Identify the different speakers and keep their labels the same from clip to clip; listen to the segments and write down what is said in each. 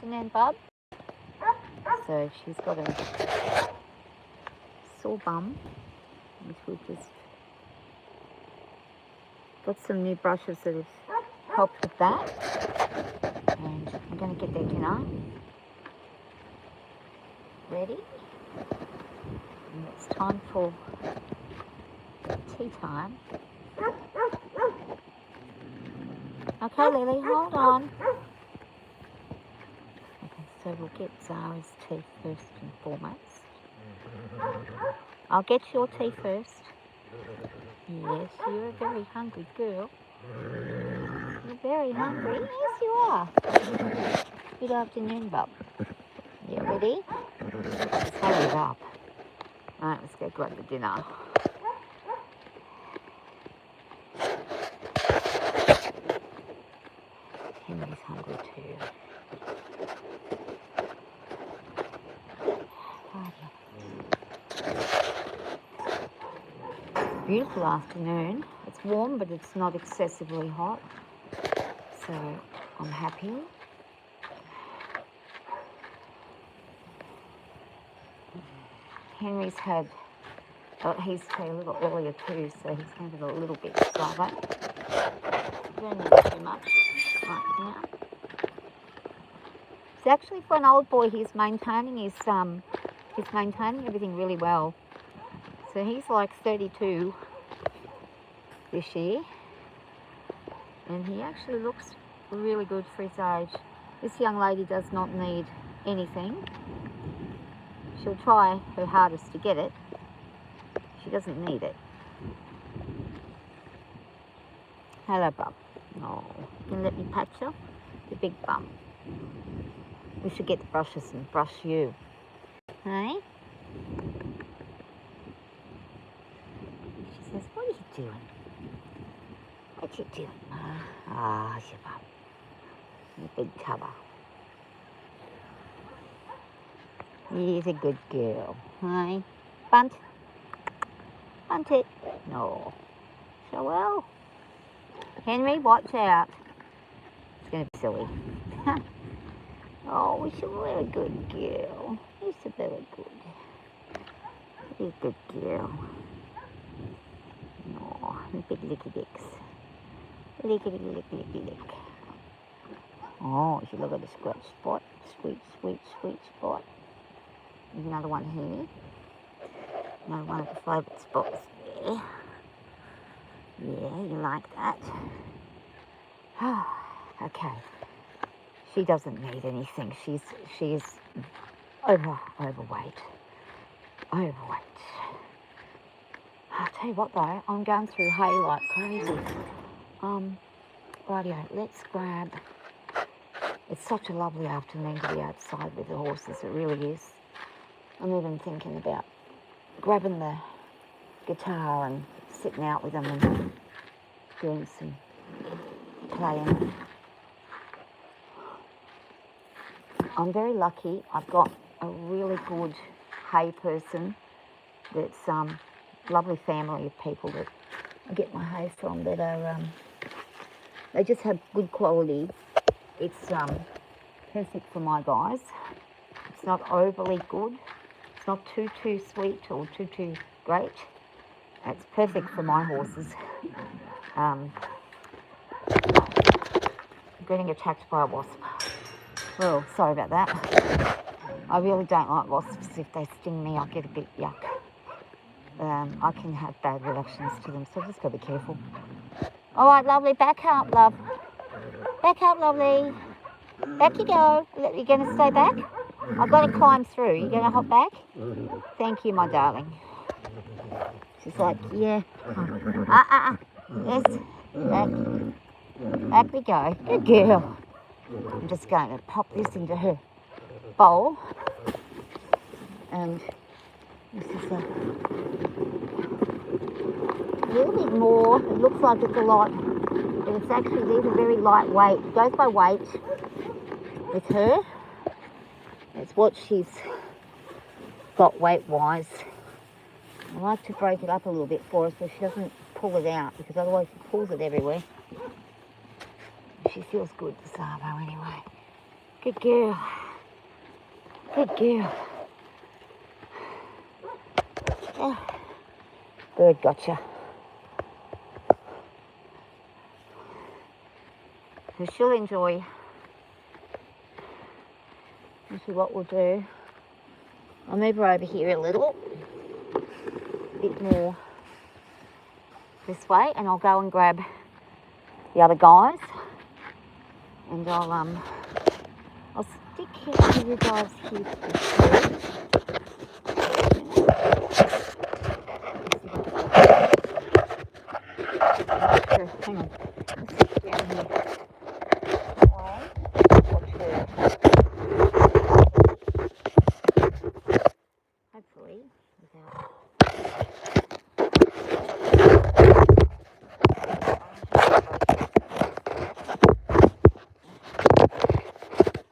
Speaker 1: afternoon, bub. So she's got a sore bum, which we've just got some new brushes that have helped with that. And I'm going to get their dinner ready. And it's time for tea time. Okay, Lily, hold on. Okay, so we'll get Zara's tea first and foremost. I'll get your tea first. Yes, you're a very hungry girl. You're very hungry. Yes, you are. Good afternoon, bub. You ready? Let's hurry it up. Alright, let's go grab the dinner. Henry's hungry too. Beautiful afternoon. It's warm, but it's not excessively hot. So I'm happy. Henry's had, he's a little earlier too, so he's had a little bit slower. Don't need too much right now. So actually, for an old boy, he's maintaining everything really well. So he's like 32 this year, and he actually looks really good for his age. This young lady does not need anything. She'll try her hardest to get it. She doesn't need it. Hello, bub. Oh, can you let me pat you? The big bum. We should get the brushes and brush you. Hey? She says, what are you doing? What you doing, Ma? Ah, your bum. Your big cover. He's a good girl. Hey? Bunt. Bunt it. No. So well. Henry, watch out. It's going to be silly. Oh, she's a very good girl. She's a very good. She's a good girl. No, big licky licks. Lickety lick, licky lick. Oh, she look at the scratch spot. Sweet, sweet, sweet spot. There's another one here. Another one of the favourite spots there. Yeah, you like that? Okay. She doesn't need anything. She's overweight. Overweight. I'll tell you what though, I'm going through hay like crazy. Rightio, let's grab. It's such a lovely afternoon to be outside with the horses. It really is. I'm even thinking about grabbing the guitar and sitting out with them and doing some playing. I'm very lucky. I've got a really good hay person that's lovely family of people that I get my hay from that are they just have good quality. It's perfect for my guys. It's not overly good. It's not too sweet or too great. It's perfect for my horses. Getting attacked by a wasp. Well, sorry about that. I really don't like wasps. If they sting me, I get a bit yuck. I can have bad reactions to them, so just got to be careful. All right, lovely, back up, love. Back up, lovely. Back you go. You're going to stay back? I've got to climb through. You're going to hop back? Thank you, my darling. She's like, yeah. Yes. Back. Back we go. Good girl. I'm just going to pop this into her bowl. And this is a little bit more. It looks like it's a lot, but it's actually, these are very lightweight. It goes by weight with her. It's what she's got weight-wise. I like to break it up a little bit for her so she doesn't pull it out, because otherwise she pulls it everywhere. She feels good, the Savo, anyway. Good girl. Good girl. Oh. Good, gotcha. So she'll enjoy. Actually, what we'll do, I'll move her over here a little, bit more this way, and I'll go and grab the other guys, and I'll stick you guys here for food. Sure, hang on. Let's sit down here. That way. Watch her. Hopefully, without.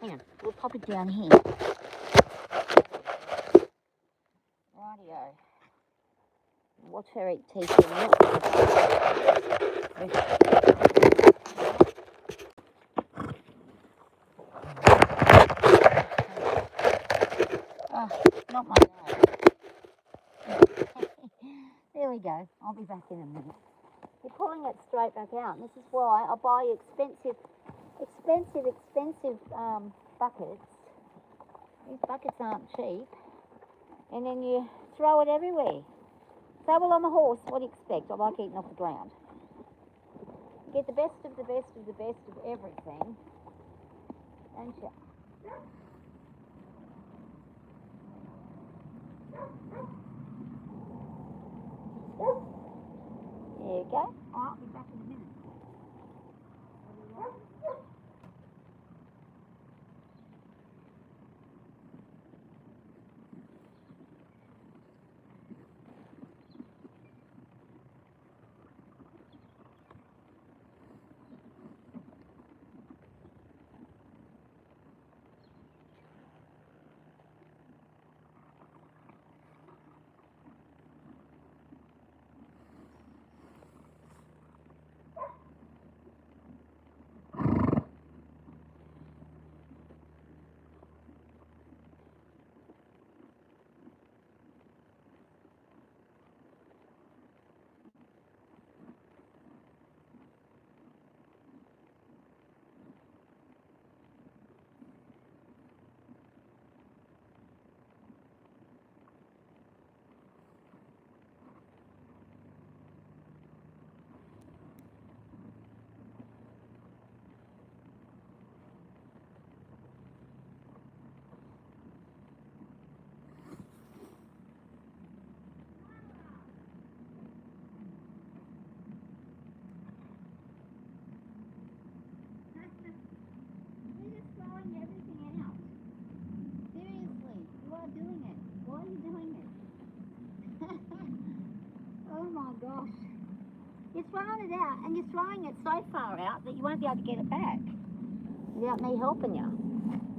Speaker 1: Hang on, we'll pop it down here. Rightio. Watch her eat teeth in a minute. Oh, not my day. There we go. I'll be back in a minute. You're pulling it straight back out, and this is why I buy expensive buckets. These buckets aren't cheap, and then you throw it everywhere. So, well, I'm a horse. What do you expect? I like eating off the ground. You get the best of the best of the best of everything, don't you? There you go. I'll be back in a minute. Gosh, you're throwing it out, and you're throwing it so far out that you won't be able to get it back without me helping you.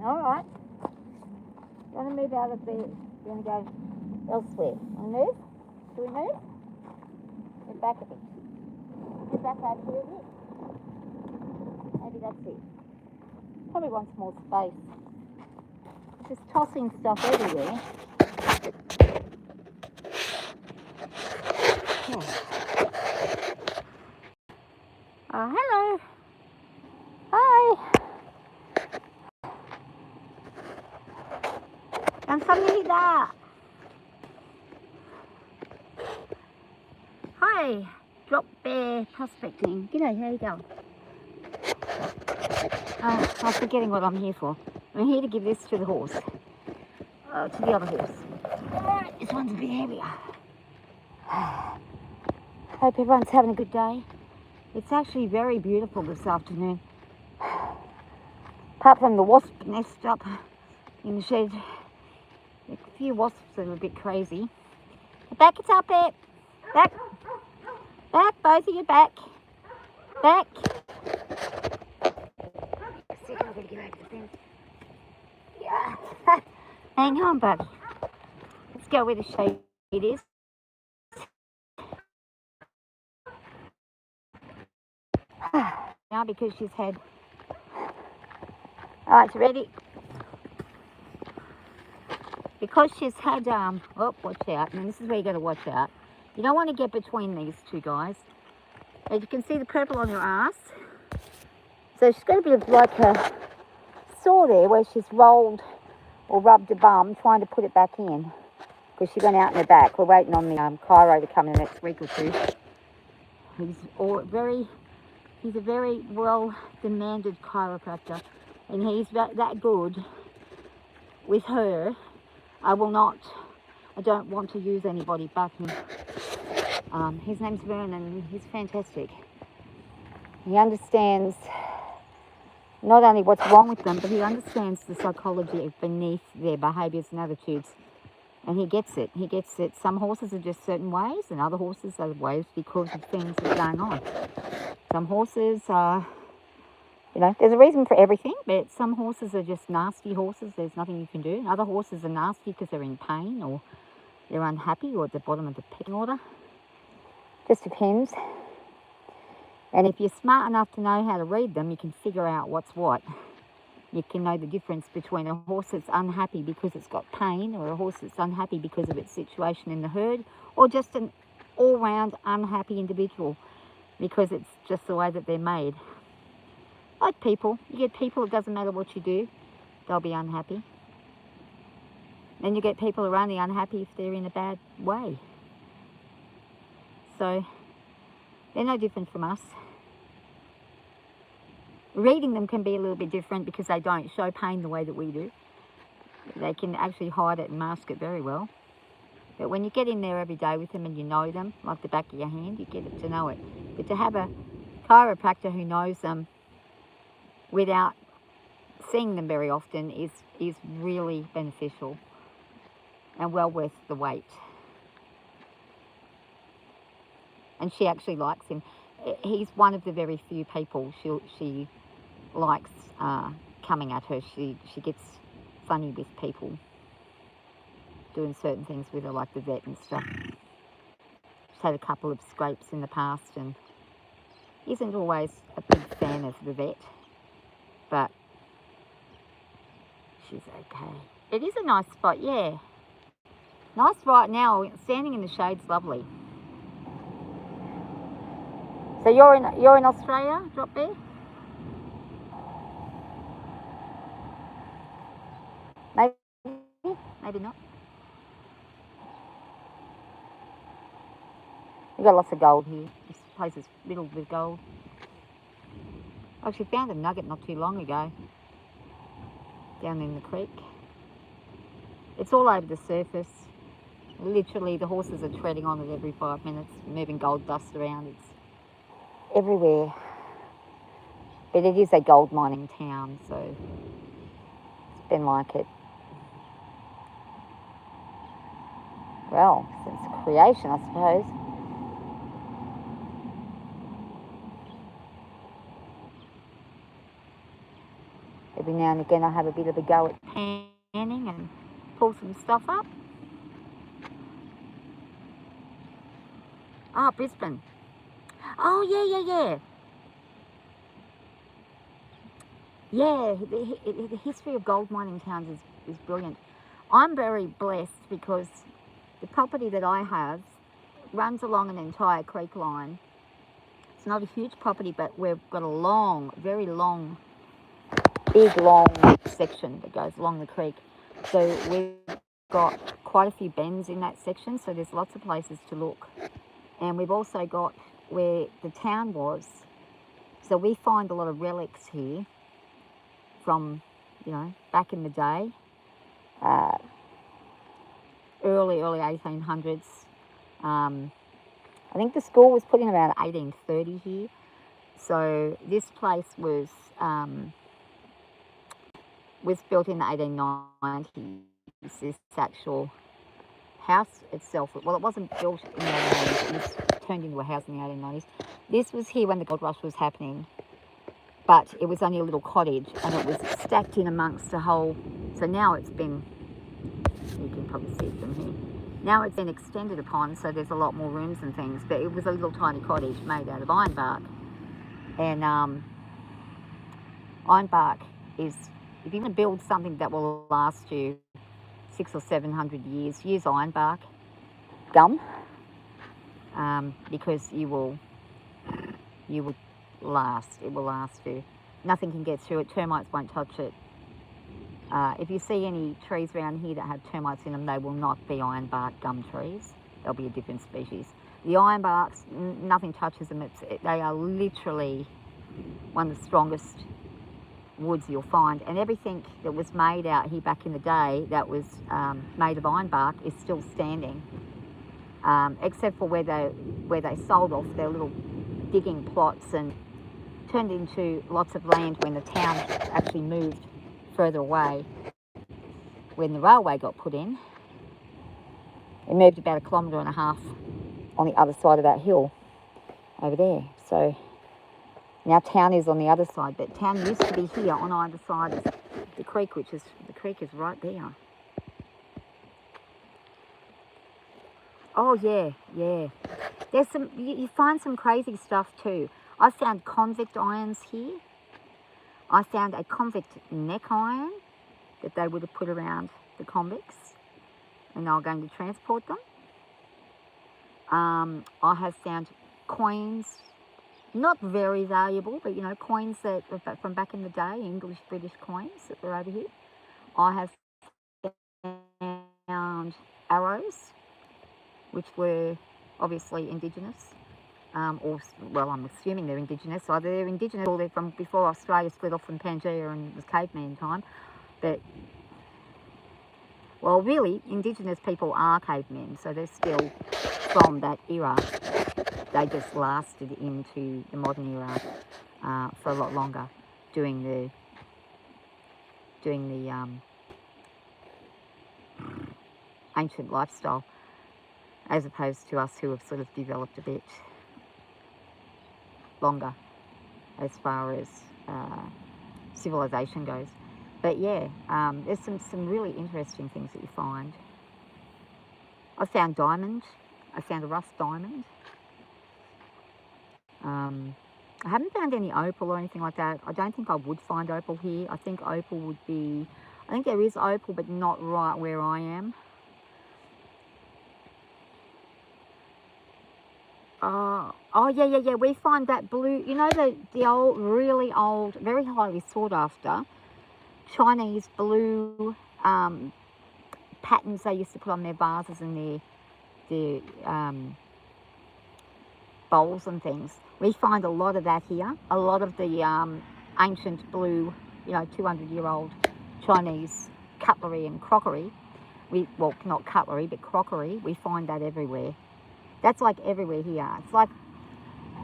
Speaker 1: All right. You want to move out of there? You want to go elsewhere? Want to move? Should we move? Move back a bit. Move back over here a bit. Maybe that's it. Probably wants more space. Just tossing stuff everywhere. Yeah. Oh, hello. Hi. 감사합니다. Hi. Drop bear prospecting. G'day, how you going? I'm forgetting what I'm here for. I'm here to give this to the horse. To the other horse. Alright, this one's a bit heavier. Hope everyone's having a good day. It's actually very beautiful this afternoon. Apart from the wasp nest up in the shed. A few wasps that are a bit crazy. Back it up there. Back. Back, both of you, back. Back. See if I'm going to get over the fence. Yeah. Hang on, buddy. Let's go where the shade is. Now, because she's had All right, you ready? Because she's had, oh, watch out. And this is where you got to watch out. You don't want to get between these two guys. As you can see the purple on her ass. So she's got a bit of like a saw there where she's rolled or rubbed her bum trying to put it back in. Because she's gone out in the back. We're waiting on the chiro to come in the next week or two. He's a very well demanded chiropractor. And he's that good with her. I don't want to use anybody but him. His name's Vernon and he's fantastic. He understands not only what's wrong with them, but he understands the psychology beneath their behaviours and attitudes. And he gets it. He gets it. Some horses are just certain ways and other horses are ways because of things that are going on. Some horses are, there's a reason for everything, but some horses are just nasty horses. There's nothing you can do. Other horses are nasty because they're in pain or they're unhappy or at the bottom of the pecking order. Just depends. And if you're smart enough to know how to read them, you can figure out what's what. You can know the difference between a horse that's unhappy because it's got pain or a horse that's unhappy because of its situation in the herd, or just an all-round unhappy individual because it's just the way that they're made. Like people. You get people, it doesn't matter what you do, they'll be unhappy. Then you get people who are only unhappy if they're in a bad way. So, they're no different from us. Reading them can be a little bit different because they don't show pain the way that we do. They can actually hide it and mask it very well. But when you get in there every day with them and you know them, like the back of your hand, you get to know it. But to have a chiropractor who knows them without seeing them very often is really beneficial and well worth the wait. And she actually likes him. He's one of the very few people she likes coming at her. She gets funny with people doing certain things with her, like the vet and stuff. She's had a couple of scrapes in the past and isn't always a big fan of the vet, but she's okay. It is a nice spot, yeah. Nice right now. Standing in the shade's lovely. So you're in Australia, Drop Bear? Maybe not. We've got lots of gold here. This place is riddled with gold. I actually found a nugget not too long ago down in the creek. It's all over the surface. Literally, the horses are treading on it every 5 minutes, moving gold dust around. It's everywhere. But it is a gold mining town, so it's been like it. Well, since creation, I suppose. Every now and again I have a bit of a go at panning and pull some stuff up. Oh, Brisbane. Oh, yeah. Yeah, the history of gold mining towns is brilliant. I'm very blessed because the property that I have runs along an entire creek line. It's not a huge property, but we've got a long, very long, big long section that goes along the creek. So we've got quite a few bends in that section, so there's lots of places to look. And we've also got where the town was. So we find a lot of relics here from, back in the day. Early 1800s. I think the school was put in around 1830 here. So this place was built in the 1890s. This actual house itself, well, it wasn't built in the 1890s. It was turned into a house in the 1890s. This was here when the gold rush was happening, but it was only a little cottage and it was stacked in amongst a whole. So now it's been, you can probably see it from here. Now it's been extended upon, so there's a lot more rooms and things, but it was a little tiny cottage made out of ironbark. And ironbark is if you want to build something that will last you 600 or 700 years, use ironbark gum, because you will last. It will last you. Nothing can get through it. Termites won't touch it. If you see any trees around here that have termites in them, they will not be ironbark gum trees. They'll be a different species. The ironbarks, nothing touches them. They are literally one of the strongest woods you'll find, and everything that was made out here back in the day that was made of ironbark is still standing, except for where they sold off their little digging plots and turned into lots of land when the town actually moved further away. When the railway got put in, it moved about 1.5 kilometres on the other side of that hill over there. So now town is on the other side, but town used to be here on either side of the creek, the creek is right there. Oh yeah, yeah. There's some, you find some crazy stuff too. I found convict irons here. I found a convict neck iron that they would have put around the convicts, and they were going to transport them. I have found coins, not very valuable, but you know, coins that from back in the day, English, British coins that were over here. I have found arrows, which were obviously indigenous, or, well, I'm assuming they're indigenous. Either they're indigenous or they're from before Australia split off from Pangea and it was caveman time. But, well, really, indigenous people are cavemen, so they're still from that era. They just lasted into the modern era for a lot longer, doing the ancient lifestyle, as opposed to us who have sort of developed a bit longer as far as civilization goes. But yeah, there's some really interesting things that you find. I found diamond. I found a rough diamond. I haven't found any opal or anything like that. I don't think I would find opal here. I think opal would be, I think there is opal, but not right where I am. Oh yeah. We find that blue, you know, the old, really old, very highly sought after Chinese blue patterns they used to put on their vases and their bowls and things. We find a lot of that here. A lot of the ancient blue, you know, 200-year-old Chinese cutlery and crockery. Well, not cutlery, but crockery. We find that everywhere. That's like everywhere here. It's like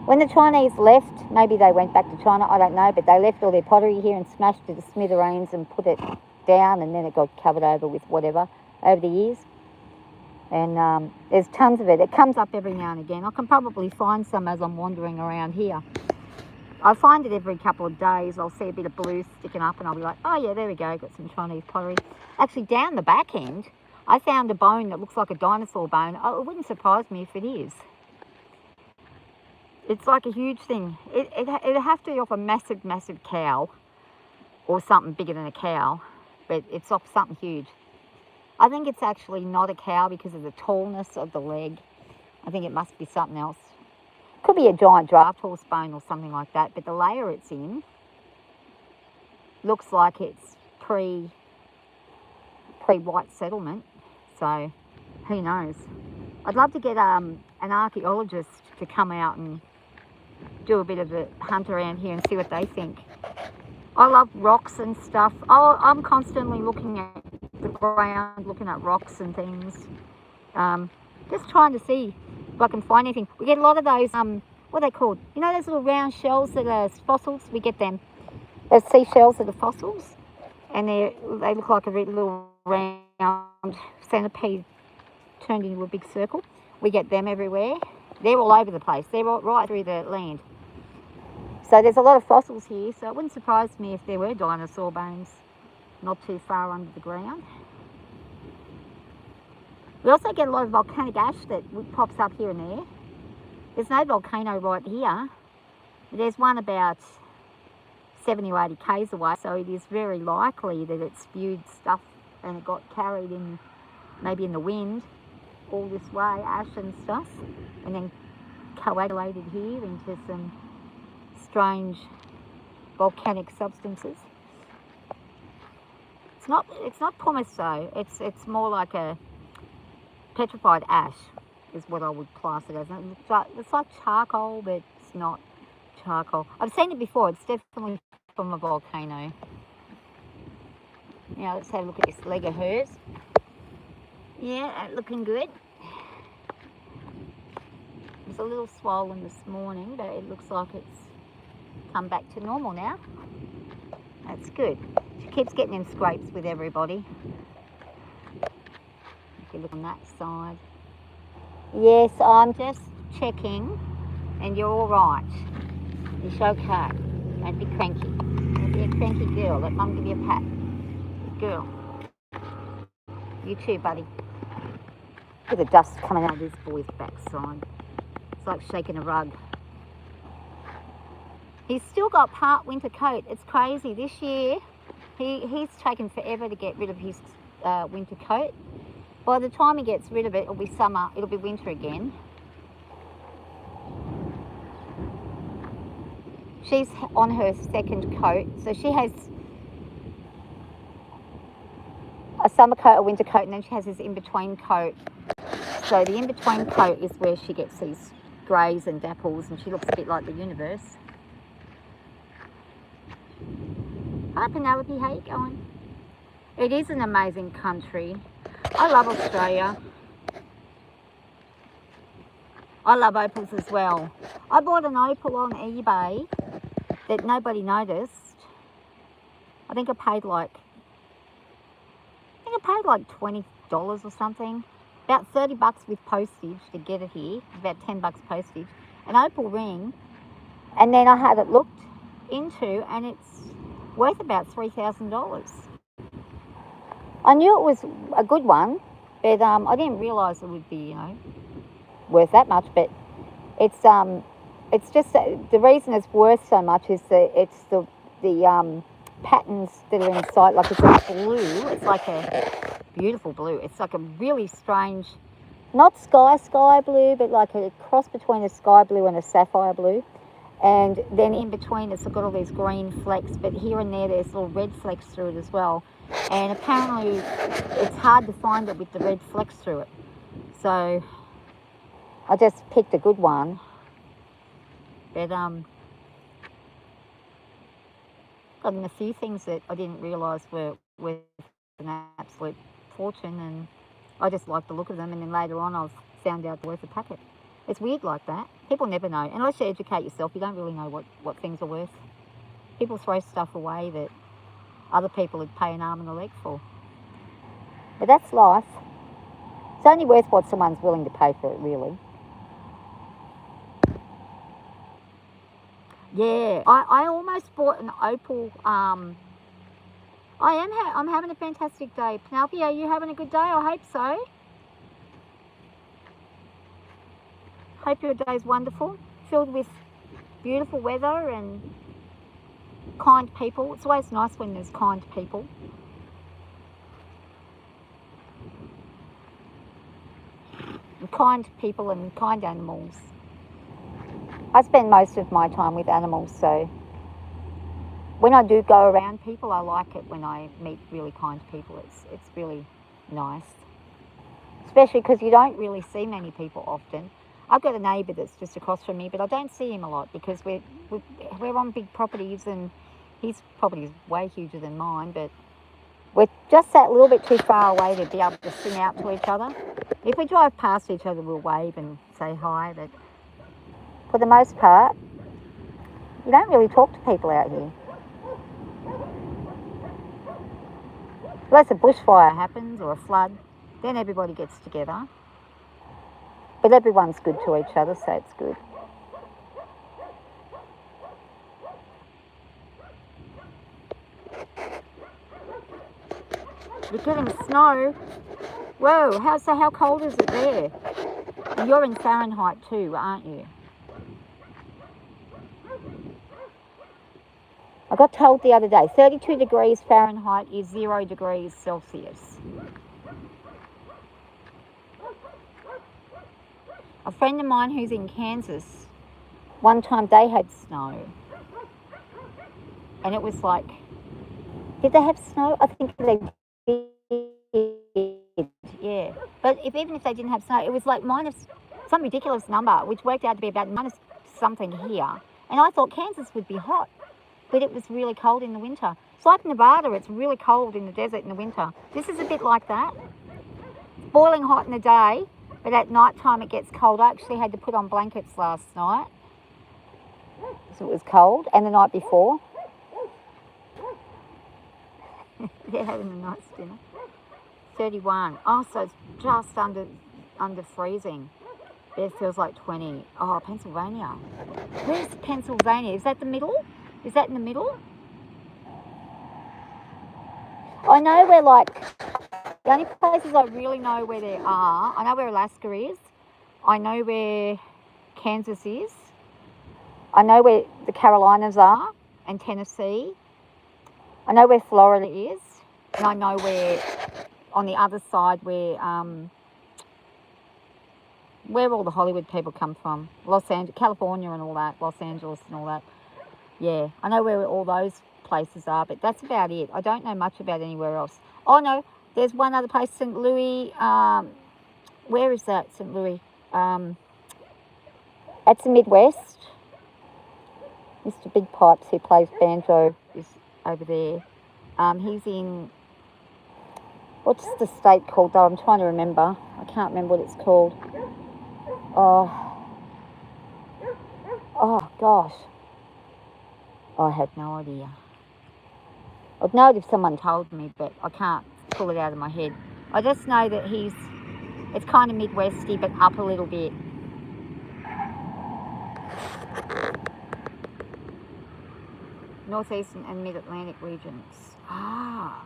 Speaker 1: when the Chinese left, maybe they went back to China, I don't know, but they left all their pottery here and smashed it to smithereens and put it down, and then it got covered over with whatever over the years. And there's tons of it. It comes up every now and again. I can probably find some as I'm wandering around here. I find it every couple of days. I'll see a bit of blue sticking up and I'll be like, oh yeah, there we go, got some Chinese pottery. Actually, down the back end, I found a bone that looks like a dinosaur bone. Oh, it wouldn't surprise me if it is. It's like a huge thing. It'd have to be off a massive, massive cow or something bigger than a cow, but it's off something huge. I think it's actually not a cow because of the tallness of the leg. I think it must be something else. Could be a giant draft horse bone or something like that, but the layer it's in looks like it's pre-white settlement, so who knows. I'd love to get an archaeologist to come out and do a bit of a hunt around here and see what they think. I love rocks and stuff. I'm constantly looking at the ground, looking at rocks and things, just trying to see if I can find anything. We get a lot of those, what are they called? You know those little round shells that are fossils? We get them. Those seashells that are fossils, and they look like a little round centipede turned into a big circle. We get them everywhere. They're all over the place. They're right through the land. So there's a lot of fossils here, so it wouldn't surprise me if there were dinosaur bones not too far under the ground. We also get a lot of volcanic ash that pops up here and there. There's no volcano right here. There's one about 70 or 80 k's away, so it is very likely that it spewed stuff and it got carried in, maybe in the wind, all this way, ash and stuff, and then coagulated here into some strange volcanic substances. It's not pumice though. It's more like a petrified ash, is what I would class it as. And it's like charcoal, but it's not charcoal. I've seen it before. It's definitely from a volcano. Now let's have a look at this leg of hers. Yeah, looking good. It's a little swollen this morning, but it looks like it's come back to normal now. That's good. She keeps getting in scrapes with everybody. If you look on that side. Yes, I'm just checking, and you're all right. It's okay. Don't be cranky. Don't be a cranky girl. Let Mum give you a pat. Good girl. You too, buddy. Look at the dust coming out of this boy's backside. It's like shaking a rug. He's still got part winter coat. It's crazy. This year, he's taken forever to get rid of his winter coat. By the time he gets rid of it, it'll be summer. It'll be winter again. She's on her second coat, so she has a summer coat, a winter coat, and then she has this in-between coat. So the in-between coat is where she gets these greys and dapples, and she looks a bit like the universe. Hi Penelope, how you going? It is an amazing country. I love Australia. I love opals as well. I bought an opal on eBay that nobody noticed. I think I paid like $20 or something. About 30 bucks with postage to get it here. About 10 bucks postage. An opal ring. And then I had it looked into, and it's worth about $3,000. I knew it was a good one, but I didn't realise it would be, you know, worth that much. But it's just the reason it's worth so much is that it's the patterns that are inside. Like it's a blue. It's like a beautiful blue. It's like a really strange, not sky blue, but like a cross between a sky blue and a sapphire blue. And then in between it's got all these green flecks, but here and there's little red flecks through it as well. And apparently it's hard to find it with the red flecks through it. So I just picked a good one. But got in a few things that I didn't realise were worth an absolute fortune, and I just liked the look of them, and then later on I've found out they're worth a packet. It's weird like that. People never know. Unless you educate yourself, you don't really know what things are worth. People throw stuff away that other people would pay an arm and a leg for. But that's life. It's only worth what someone's willing to pay for it, really. Yeah, I almost bought an opal. I'm having a fantastic day. Penelope, are you having a good day? I hope so. Hope your day's wonderful, filled with beautiful weather and kind people. It's always nice when there's kind people. And kind people and kind animals. I spend most of my time with animals, so when I do go around people, I like it when I meet really kind people. It's really nice, especially because you don't really see many people often. I've got a neighbour that's just across from me, but I don't see him a lot because we're on big properties, and his property is way huger than mine, but we're just that little bit too far away to be able to sing out to each other. If we drive past each other, we'll wave and say hi, but for the most part, you don't really talk to people out here. Unless a bushfire happens or a flood, then everybody gets together. But everyone's good to each other, so it's good. You're getting snow. Whoa, how cold is it there? You're in Fahrenheit too, aren't you? I got told the other day, 32 degrees Fahrenheit is 0 degrees Celsius. A friend of mine who's in Kansas, one time they had snow. And it was like, did they have snow? I think they did, yeah. But even if they didn't have snow, it was like minus some ridiculous number, which worked out to be about minus something here. And I thought Kansas would be hot, but it was really cold in the winter. It's like Nevada, it's really cold in the desert in the winter. This is a bit like that. It's boiling hot in the day, but at night time it gets cold. I actually had to put on blankets last night, so it was cold, and the night before. They're having a nice dinner. 31. Oh, so it's just under freezing. It feels like 20. Oh, Pennsylvania. Where's Pennsylvania? Is that the middle? Is that in the middle? I know where, like, the only places I really know where they are, I know where Alaska is. I know where Kansas is. I know where the Carolinas are and Tennessee. I know where Florida is. And I know where, on the other side, where all the Hollywood people come from. Los Angeles, California and all that, Los Angeles and all that. Yeah, I know where all those places are, but that's about it. I don't know much about anywhere else. Oh, no, there's one other place, St. Louis. Where is that, St. Louis? That's the Midwest. Mr. Big Pipes, who plays banjo, is over there. He's in, what's the state called though? I'm trying to remember. I can't remember what it's called. Oh gosh. I have no idea. I'd know it if someone told me, but I can't pull it out of my head. I just know that it's kind of Midwesty, but up a little bit. Northeastern and Mid-Atlantic regions. Ah.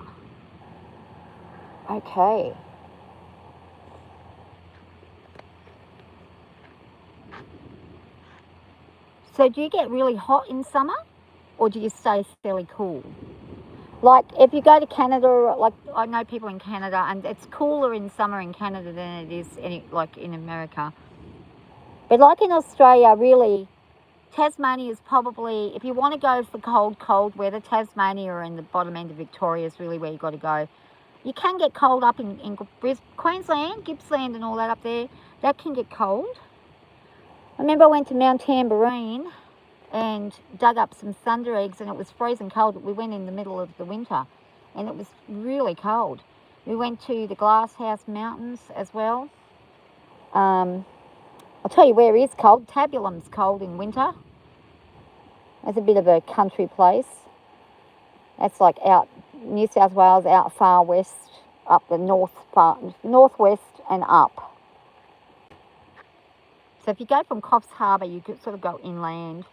Speaker 1: Okay. So do you get really hot in summer, or do you stay fairly cool? Like if you go to Canada, like I know people in Canada, and it's cooler in summer in Canada than it is like in America. But like in Australia, really, Tasmania is probably, if you want to go for cold weather, Tasmania or in the bottom end of Victoria is really where you've got to go. You can get cold up in Queensland, Gippsland and all that up there. That can get cold. I remember I went to Mount Tamborine and dug up some thunder eggs, and it was freezing cold, but we went in the middle of the winter and it was really cold. We went to the Glasshouse Mountains as well. I'll tell you where is cold. Tabulum's cold in winter. That's a bit of a country place. That's like out New South Wales, out far west, up the northwest and up. So if you go from Coffs Harbour, you could sort of go inland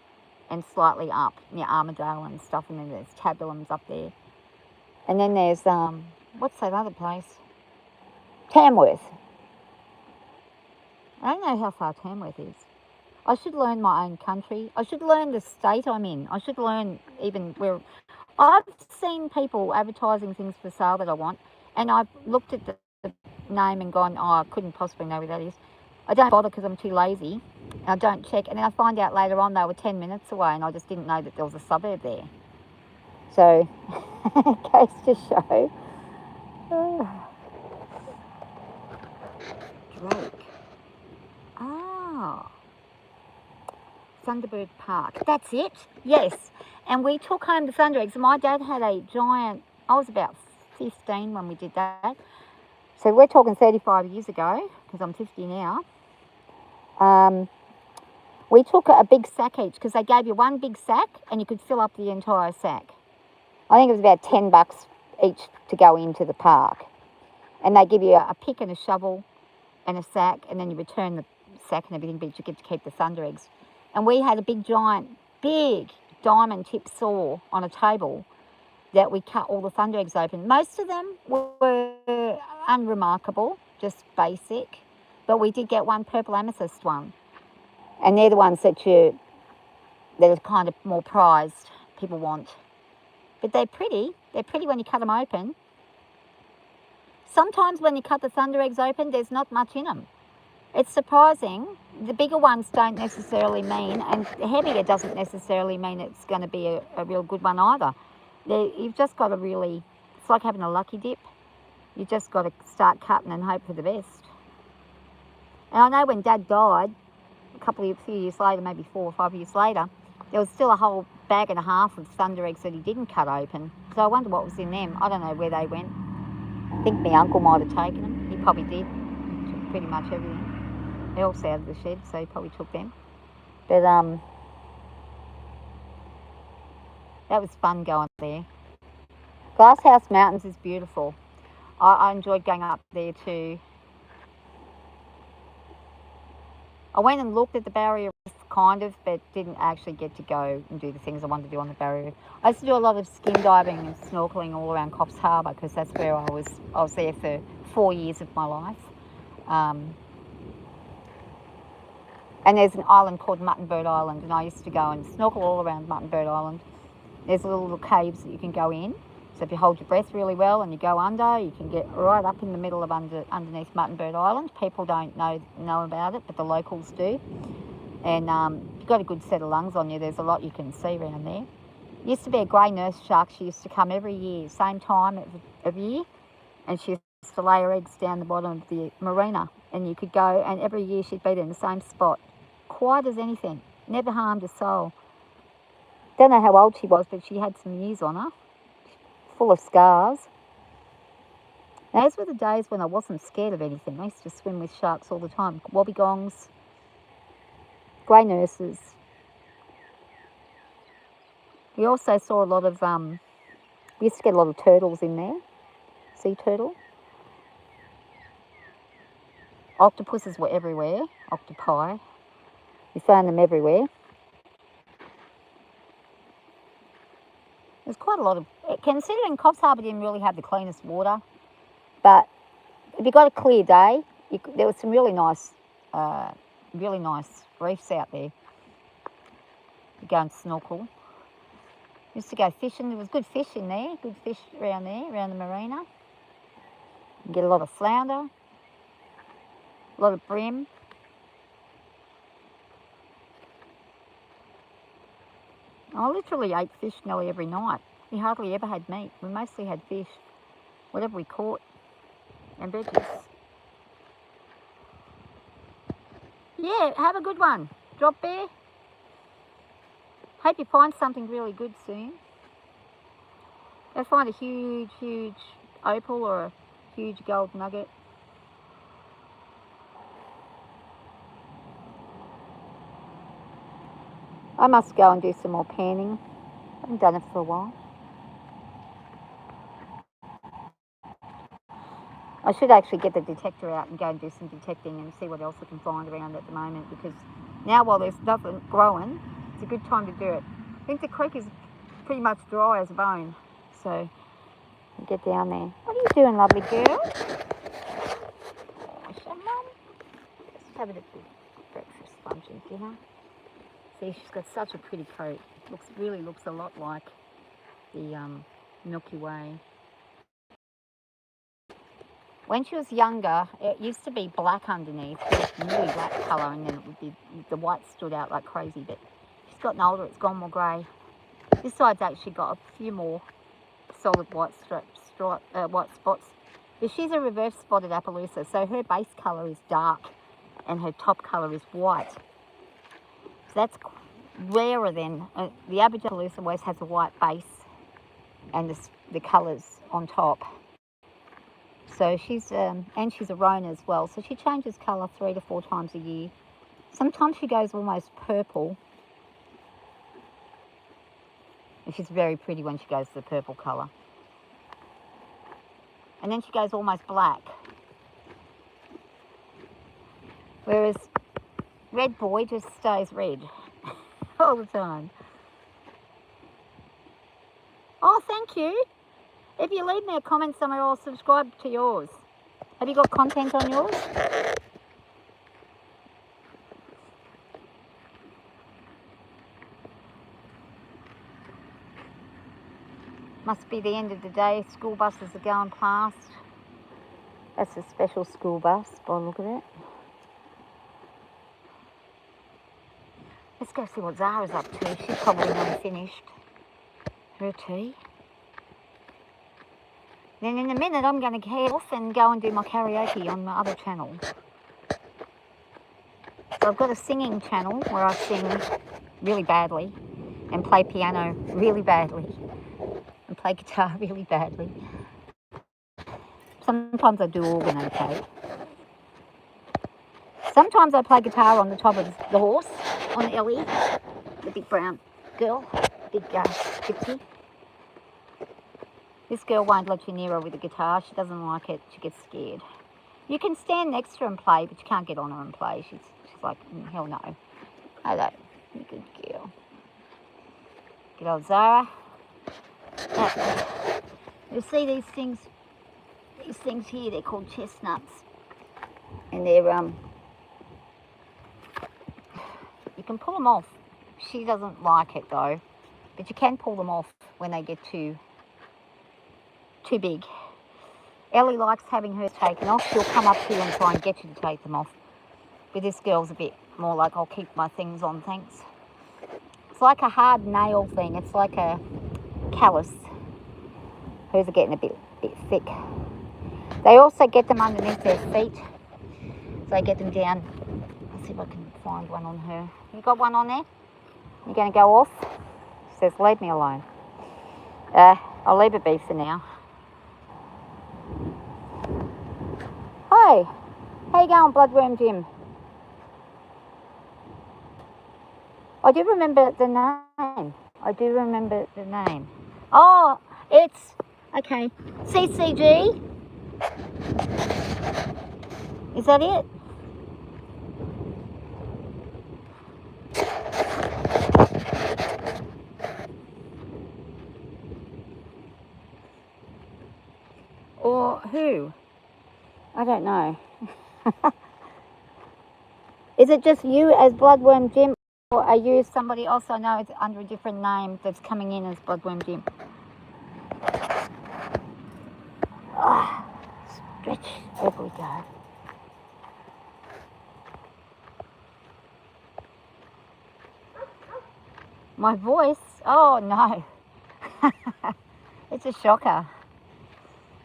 Speaker 1: and slightly up near Armidale and stuff, and then there's Tabulums up there. And then there's, what's that other place? Tamworth. I don't know how far Tamworth is. I should learn my own country. I should learn the state I'm in. I should learn even where... I've seen people advertising things for sale that I want, and I've looked at the name and gone, oh, I couldn't possibly know where that is. I don't bother because I'm too lazy. I don't check, and then I find out later on they were 10 minutes away, and I just didn't know that there was a suburb there. So, it goes to show. Drake. Oh. Thunderbird Park. That's it? Yes. And we took home the thunder eggs. My dad had a giant, I was about 15 when we did that. So we're talking 35 years ago, because I'm 50 now. We took a big sack each, because they gave you one big sack and you could fill up the entire sack. I think it was about $10 each to go into the park. And they give you a pick and a shovel and a sack, and then you return the sack and everything, but you get to keep the thunder eggs. And we had a big diamond tip saw on a table that we cut all the thunder eggs open. Most of them were unremarkable, just basic, but we did get one purple amethyst one. And they're the ones that are kind of more prized, people want. But they're pretty. They're pretty when you cut them open. Sometimes when you cut the thunder eggs open, there's not much in them. It's surprising. The bigger ones don't necessarily mean, and heavier doesn't necessarily mean it's going to be a real good one either. You've just got to really, it's like having a lucky dip. You just got to start cutting and hope for the best. And I know when Dad died, few years later, maybe 4 or 5 years later, there was still a whole bag and a half of thunder eggs that he didn't cut open. So I wonder what was in them. I don't know where they went. I think my uncle might have taken them. He probably did. Took pretty much everything. They're also out of the shed, so he probably took them. But that was fun going there. Glasshouse Mountains is beautiful. I enjoyed going up there too. I went and looked at the barrier reef, kind of, but didn't actually get to go and do the things I wanted to do on the barrier reef. I used to do a lot of skin diving and snorkeling all around Coffs Harbour because that's where I was there for 4 years of my life. And there's an island called Muttonbird Island, and I used to go and snorkel all around Muttonbird Island. There's little caves that you can go in. So if you hold your breath really well and you go under, you can get right up in the middle of underneath Muttonbird Island. People don't know about it, but the locals do. And you've got a good set of lungs on you. There's a lot you can see around there. Used to be a grey nurse shark. She used to come every year, same time of year, and she used to lay her eggs down the bottom of the marina. And you could go, and every year she'd be there in the same spot, quiet as anything, never harmed a soul. Don't know how old she was, but she had some years on her. Full of scars. Those were the days when I wasn't scared of anything. I used to swim with sharks all the time. Wobbegongs, grey nurses. We also saw a lot of, we used to get a lot of turtles in there. Sea turtle. Octopuses were everywhere. Octopi. We found them everywhere. There's quite a lot of, considering Coffs Harbour didn't really have the cleanest water, but if you got a clear day, there was some really nice reefs out there. You go and snorkel. Used to go fishing. There was good fish in there, good fish around there, around the marina. You get a lot of flounder, a lot of bream. I literally ate fish nearly every night. We hardly ever had meat. We mostly had fish, whatever we caught, and veggies. Yeah, have a good one. Drop bear. Hope you find something really good soon. Go find a huge, huge opal or a huge gold nugget. I must go and do some more panning. I haven't done it for a while. I should actually get the detector out and go and do some detecting and see what else I can find around at the moment, because now while there's nothing growing, it's a good time to do it. I think the creek is pretty much dry as a bone, so I'll get down there. What are you doing, lovely girl? Oh, so Mum. Just having a good breakfast, lunch and dinner. See, she's got such a pretty coat. Really looks a lot like the Milky Way. When she was younger, it used to be black underneath, really black colour, and then it would be, the white stood out like crazy, but she's gotten older, it's gone more grey. This side's actually got a few more solid white white spots. But she's a reverse spotted Appaloosa, so her base colour is dark and her top colour is white. So that's rarer than, the average Appaloosa always has a white base and the colours on top. So she's, and she's a roan as well, so she changes colour 3 to 4 times a year. Sometimes she goes almost purple. And she's very pretty when she goes to the purple colour. And then she goes almost black. Whereas Red Boy just stays red all the time. Oh, thank you. If you leave me a comment somewhere, I'll subscribe to yours. Have you got content on yours? Must be the end of the day. School buses are going past. That's a special school bus by the look of it. Let's go see what Zara's up to. She's probably not finished her tea. Then in a minute I'm going to head off and go and do my karaoke on my other channel. So I've got a singing channel where I sing really badly and play piano really badly and play guitar really badly. Sometimes I do organ okay. Sometimes I play guitar on the top of the horse, on Ellie, the big brown girl, big gypsy. This girl won't let you near her with the guitar. She doesn't like it. She gets scared. You can stand next to her and play, but you can't get on her and play. She's like, hell no. Hello, you good girl. Good old Zara. You see these things here, they're called chestnuts. And they're, you can pull them off. She doesn't like it though, but you can pull them off when they get too big. Ellie likes having hers taken off. She'll come up to you and try and get you to take them off. But this girl's a bit more like, I'll keep my things on, thanks. It's like a hard nail thing. It's like a callus. Hers are getting a bit thick. They also get them underneath their feet. So they get them down. Let's see if I can find one on her. You got one on there? You're going to go off? She says, leave me alone. I'll leave it be for now. Hi, how you going, Bloodworm Jim? I do remember the name. Oh, it's, okay, CCG. Is that it? Or who? I don't know. Is it just you as Bloodworm Jim, or are you somebody else I know it's under a different name that's coming in as Bloodworm Jim? Stretch, there we go. My voice? Oh no. It's a shocker.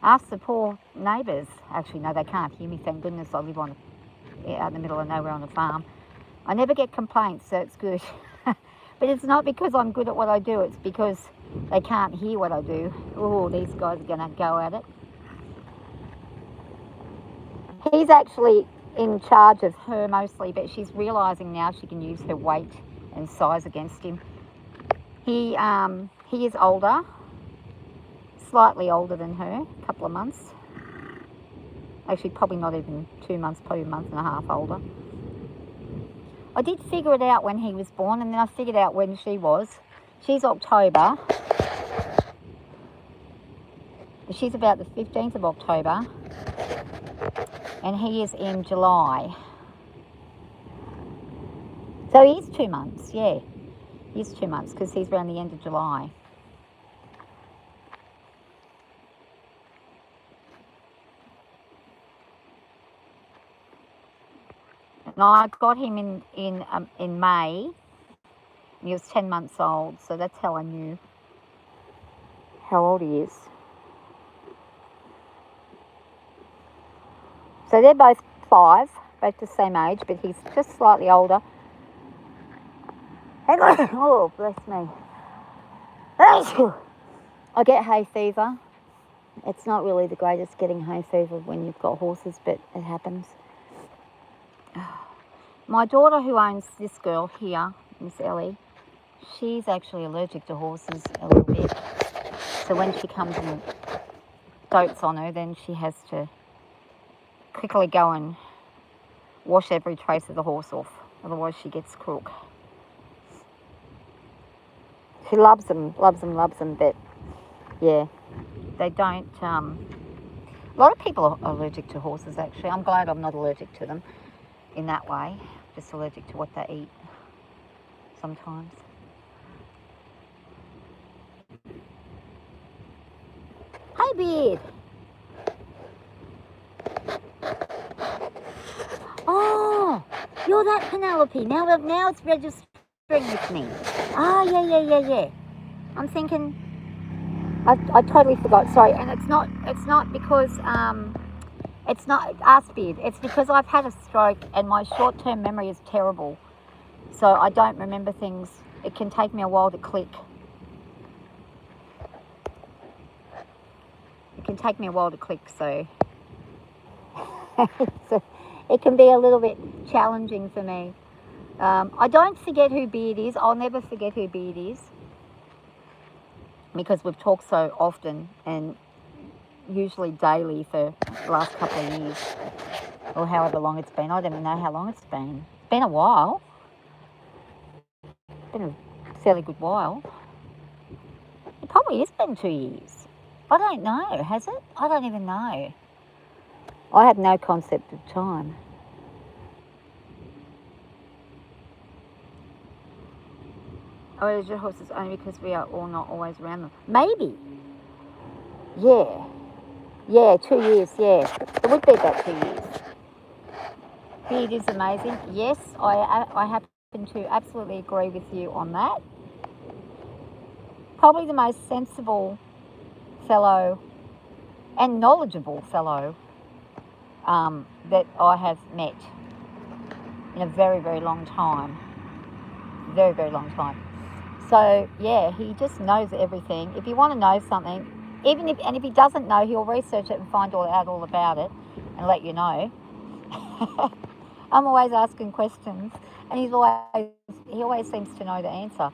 Speaker 1: Ask the poor neighbours. Actually, no, they can't hear me, thank goodness. I live out in the middle of nowhere on a farm. I never get complaints, so it's good. But it's not because I'm good at what I do, it's because they can't hear what I do. Oh, these guys are going to go at it. He's actually in charge of her mostly, but she's realising now she can use her weight and size against him. He is older, slightly older than her, a couple of months. Actually, probably not even 2 months, probably a month and a half older. I did figure it out when he was born, and then I figured out when she was. She's October. She's about the 15th of October. And he is in July. So he is 2 months, yeah. He's 2 months because he's around the end of July. And I got him in May. He was 10 months old, so that's how I knew how old he is. So they're both 5, both the same age, but he's just slightly older. Oh, bless me. I get hay fever. It's not really the greatest getting hay fever when you've got horses, but it happens. My daughter who owns this girl here, Miss Ellie, she's actually allergic to horses a little bit. So when she comes and dotes on her, then she has to quickly go and wash every trace of the horse off. Otherwise she gets crook. She loves them, but yeah, they don't, a lot of people are allergic to horses actually. I'm glad I'm not allergic to them in that way, just allergic to what they eat sometimes. Hi, Beard. Oh, you're that Penelope. Now it's registering with me. Ah, yeah. I'm thinking, I totally forgot. Sorry, and it's not because it's not Beard. It's because I've had a stroke and my short-term memory is terrible, so I don't remember things. It can take me a while to click. So so it can be a little bit challenging for me. I don't forget who Beard is. I'll never forget who Beard is because we've talked so often and usually daily for the last couple of years or however long it's been. I don't even know how long it's been. It's been a while. It's been a fairly good while. It probably has been 2 years. I don't know. Has it? I don't even know. I have no concept of time. Oh, it's your horses only because we are all not always around them. Maybe. Yeah. Yeah, 2 years, yeah. It would be about 2 years. Beard is amazing. Yes, I happen to absolutely agree with you on that. Probably the most sensible fellow and knowledgeable fellow that I have met in a very, very long time. Very, very long time. So, yeah, he just knows everything. If you want to know something, if he doesn't know, he'll research it and find out all about it and let you know. I'm always asking questions, and he always seems to know the answer.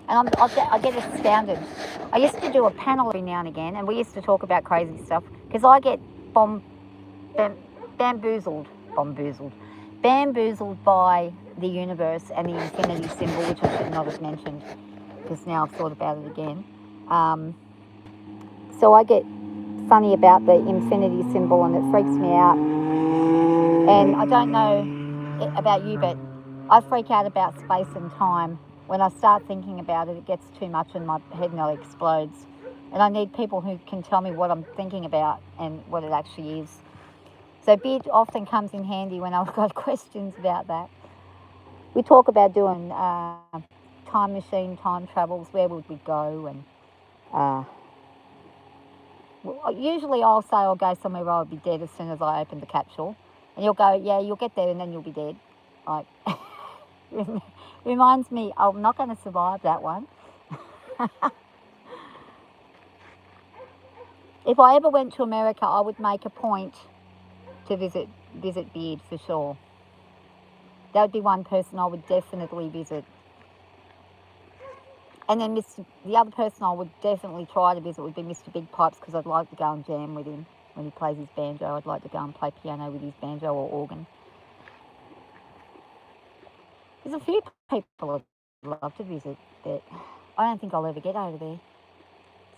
Speaker 1: And I get astounded. I used to do a panel every now and again, and we used to talk about crazy stuff because I get bamboozled by the universe and the infinity symbol, which I should not have mentioned because now I've thought about it again. So I get funny about the infinity symbol and it freaks me out. And I don't know about you, but I freak out about space and time. When I start thinking about it, it gets too much and my head nearly explodes. And I need people who can tell me what I'm thinking about and what it actually is. So Beard often comes in handy when I've got questions about that. We talk about doing time machine, time travels, where would we go, and usually I'll say I'll go somewhere where I'll be dead as soon as I open the capsule. And you'll go, yeah, you'll get there and then you'll be dead. Like, reminds me, I'm not going to survive that one. If I ever went to America, I would make a point to visit Beard for sure. That would be one person I would definitely visit. And then the other person I would definitely try to visit would be Mr. Big Pipes because I'd like to go and jam with him when he plays his banjo. I'd like to go and play piano with his banjo or organ. There's a few people I'd love to visit, but I don't think I'll ever get over there.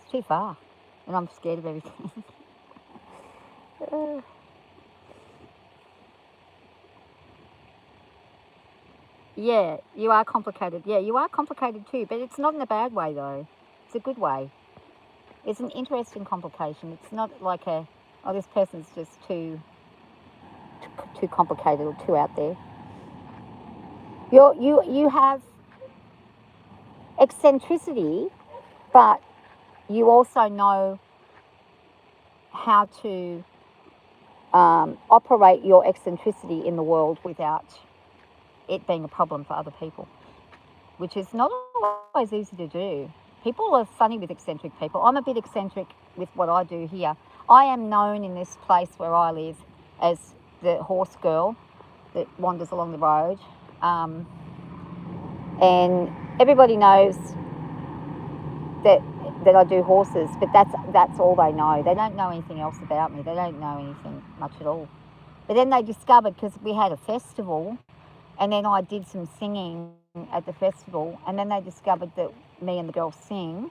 Speaker 1: It's too far, and I'm scared of everything. Yeah, you are complicated. Yeah, you are complicated too, but it's not in a bad way though. It's a good way. It's an interesting complication. It's not like this person's just too complicated or too out there. You have eccentricity, but you also know how to operate your eccentricity in the world without it being a problem for other people, which is not always easy to do. People are funny with eccentric people. I'm a bit eccentric with what I do here. I am known in this place where I live as the horse girl that wanders along the road. And everybody knows that I do horses, but that's all they know. They don't know anything else about me. They don't know anything much at all. But then they discovered, because we had a festival, and then I did some singing at the festival, and then they discovered that me and the girls sing.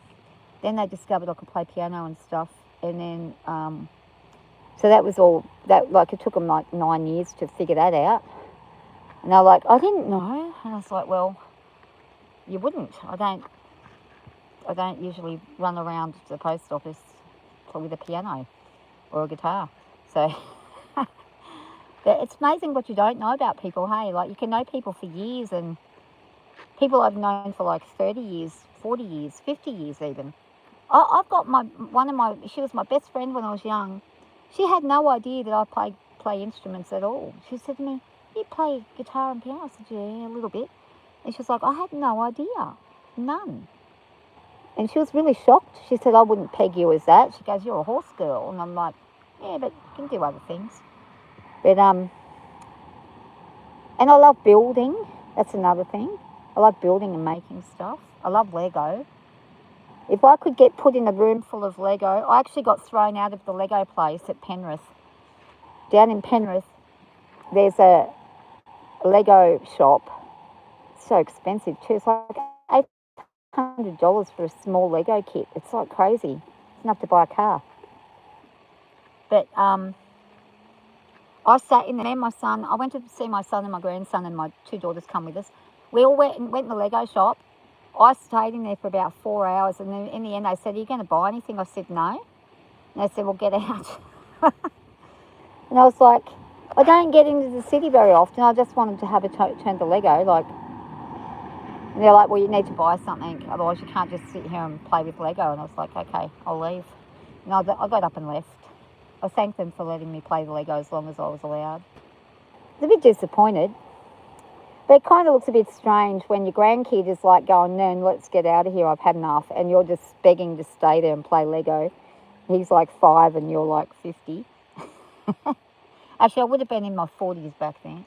Speaker 1: Then they discovered I could play piano and stuff, and then so that was all. That it took them 9 years to figure that out. And they're like, I didn't know, and I was like, well, you wouldn't. I don't usually run around the post office with a piano or a guitar. So it's amazing what you don't know about people, hey? Like, you can know people for years, and people I've known for like 30 years, 40 years, 50 years even. I've got she was my best friend when I was young. She had no idea that I play instruments at all. She said to me, "You play guitar and piano?" I said, "Yeah, a little bit." And she was like, "I had no idea. None." And she was really shocked. She said, "I wouldn't peg you as that." She goes, "You're a horse girl." And I'm like, "Yeah, but you can do other things." But, and I love building. That's another thing. I love building and making stuff. I love Lego. If I could get put in a room full of Lego, I actually got thrown out of the Lego place at Penrith. Down in Penrith, there's a Lego shop. It's so expensive too. It's like $800 for a small Lego kit. It's like crazy. It's enough to buy a car. But I sat in there, my son. I went to see my son and my grandson, and my 2 daughters come with us. We all went in the Lego shop. I stayed in there for about 4 hours, and then in the end they said, "Are you going to buy anything?" I said, "No." And they said, "Well, get out." And I was like, I don't get into the city very often. I just wanted to have a turn to Lego. Like, and they're like, "Well, you need to buy something, otherwise you can't just sit here and play with Lego." And I was like, "Okay, I'll leave." And I got up and left. I thanked them for letting me play the Lego as long as I was allowed. I was a bit disappointed. But it kind of looks a bit strange when your grandkid is like going, "No, let's get out of here, I've had enough," and you're just begging to stay there and play Lego. He's like 5 and you're like 50. Actually, I would have been in my 40s back then.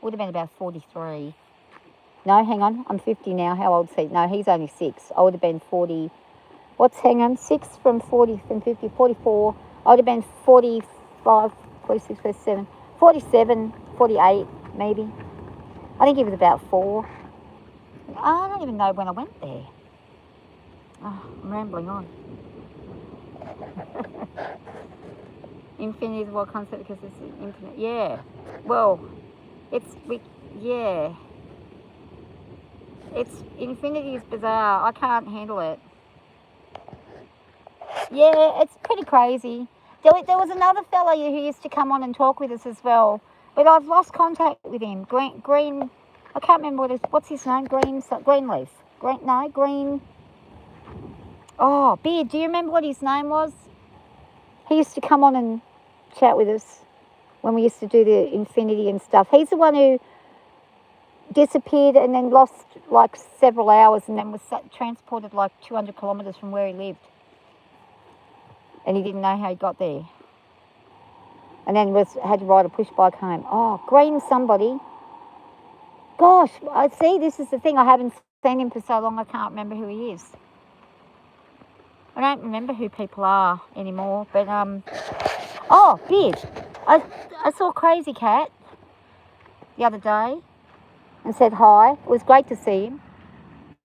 Speaker 1: Would have been about 43. No, hang on, I'm 50 now. How old's he? No, he's only 6. I would have been 40. Hang on, 6 from 40, from 50, 44. I would have been 45, 46, 47, 47, 48 maybe. I think he was about 4. I don't even know when I went there. Oh, I'm rambling on. Infinity is what concept because it's infinite. Yeah. Well, yeah. Infinity is bizarre. I can't handle it. Yeah, it's pretty crazy. There was another fella who used to come on and talk with us as well, but I've lost contact with him. Green. I can't remember what's his name. Greenleaf. Green. Oh, Beard. Do you remember what his name was? He used to come on and chat with us when we used to do the Infinity and stuff. He's the one who disappeared and then lost like several hours and then was transported like 200 kilometres from where he lived. And he didn't know how he got there. And then had to ride a push bike home. Oh, Green somebody. Gosh, I see, this is the thing. I haven't seen him for so long I can't remember who he is. I don't remember who people are anymore, but oh, Beard. I saw Crazy Cat the other day and said hi. It was great to see him.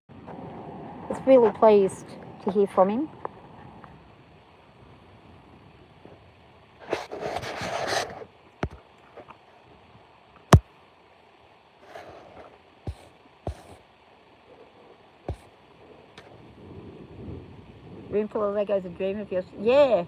Speaker 1: I was really pleased to hear from him. Room full of Legos, a dream of yours. Yeah,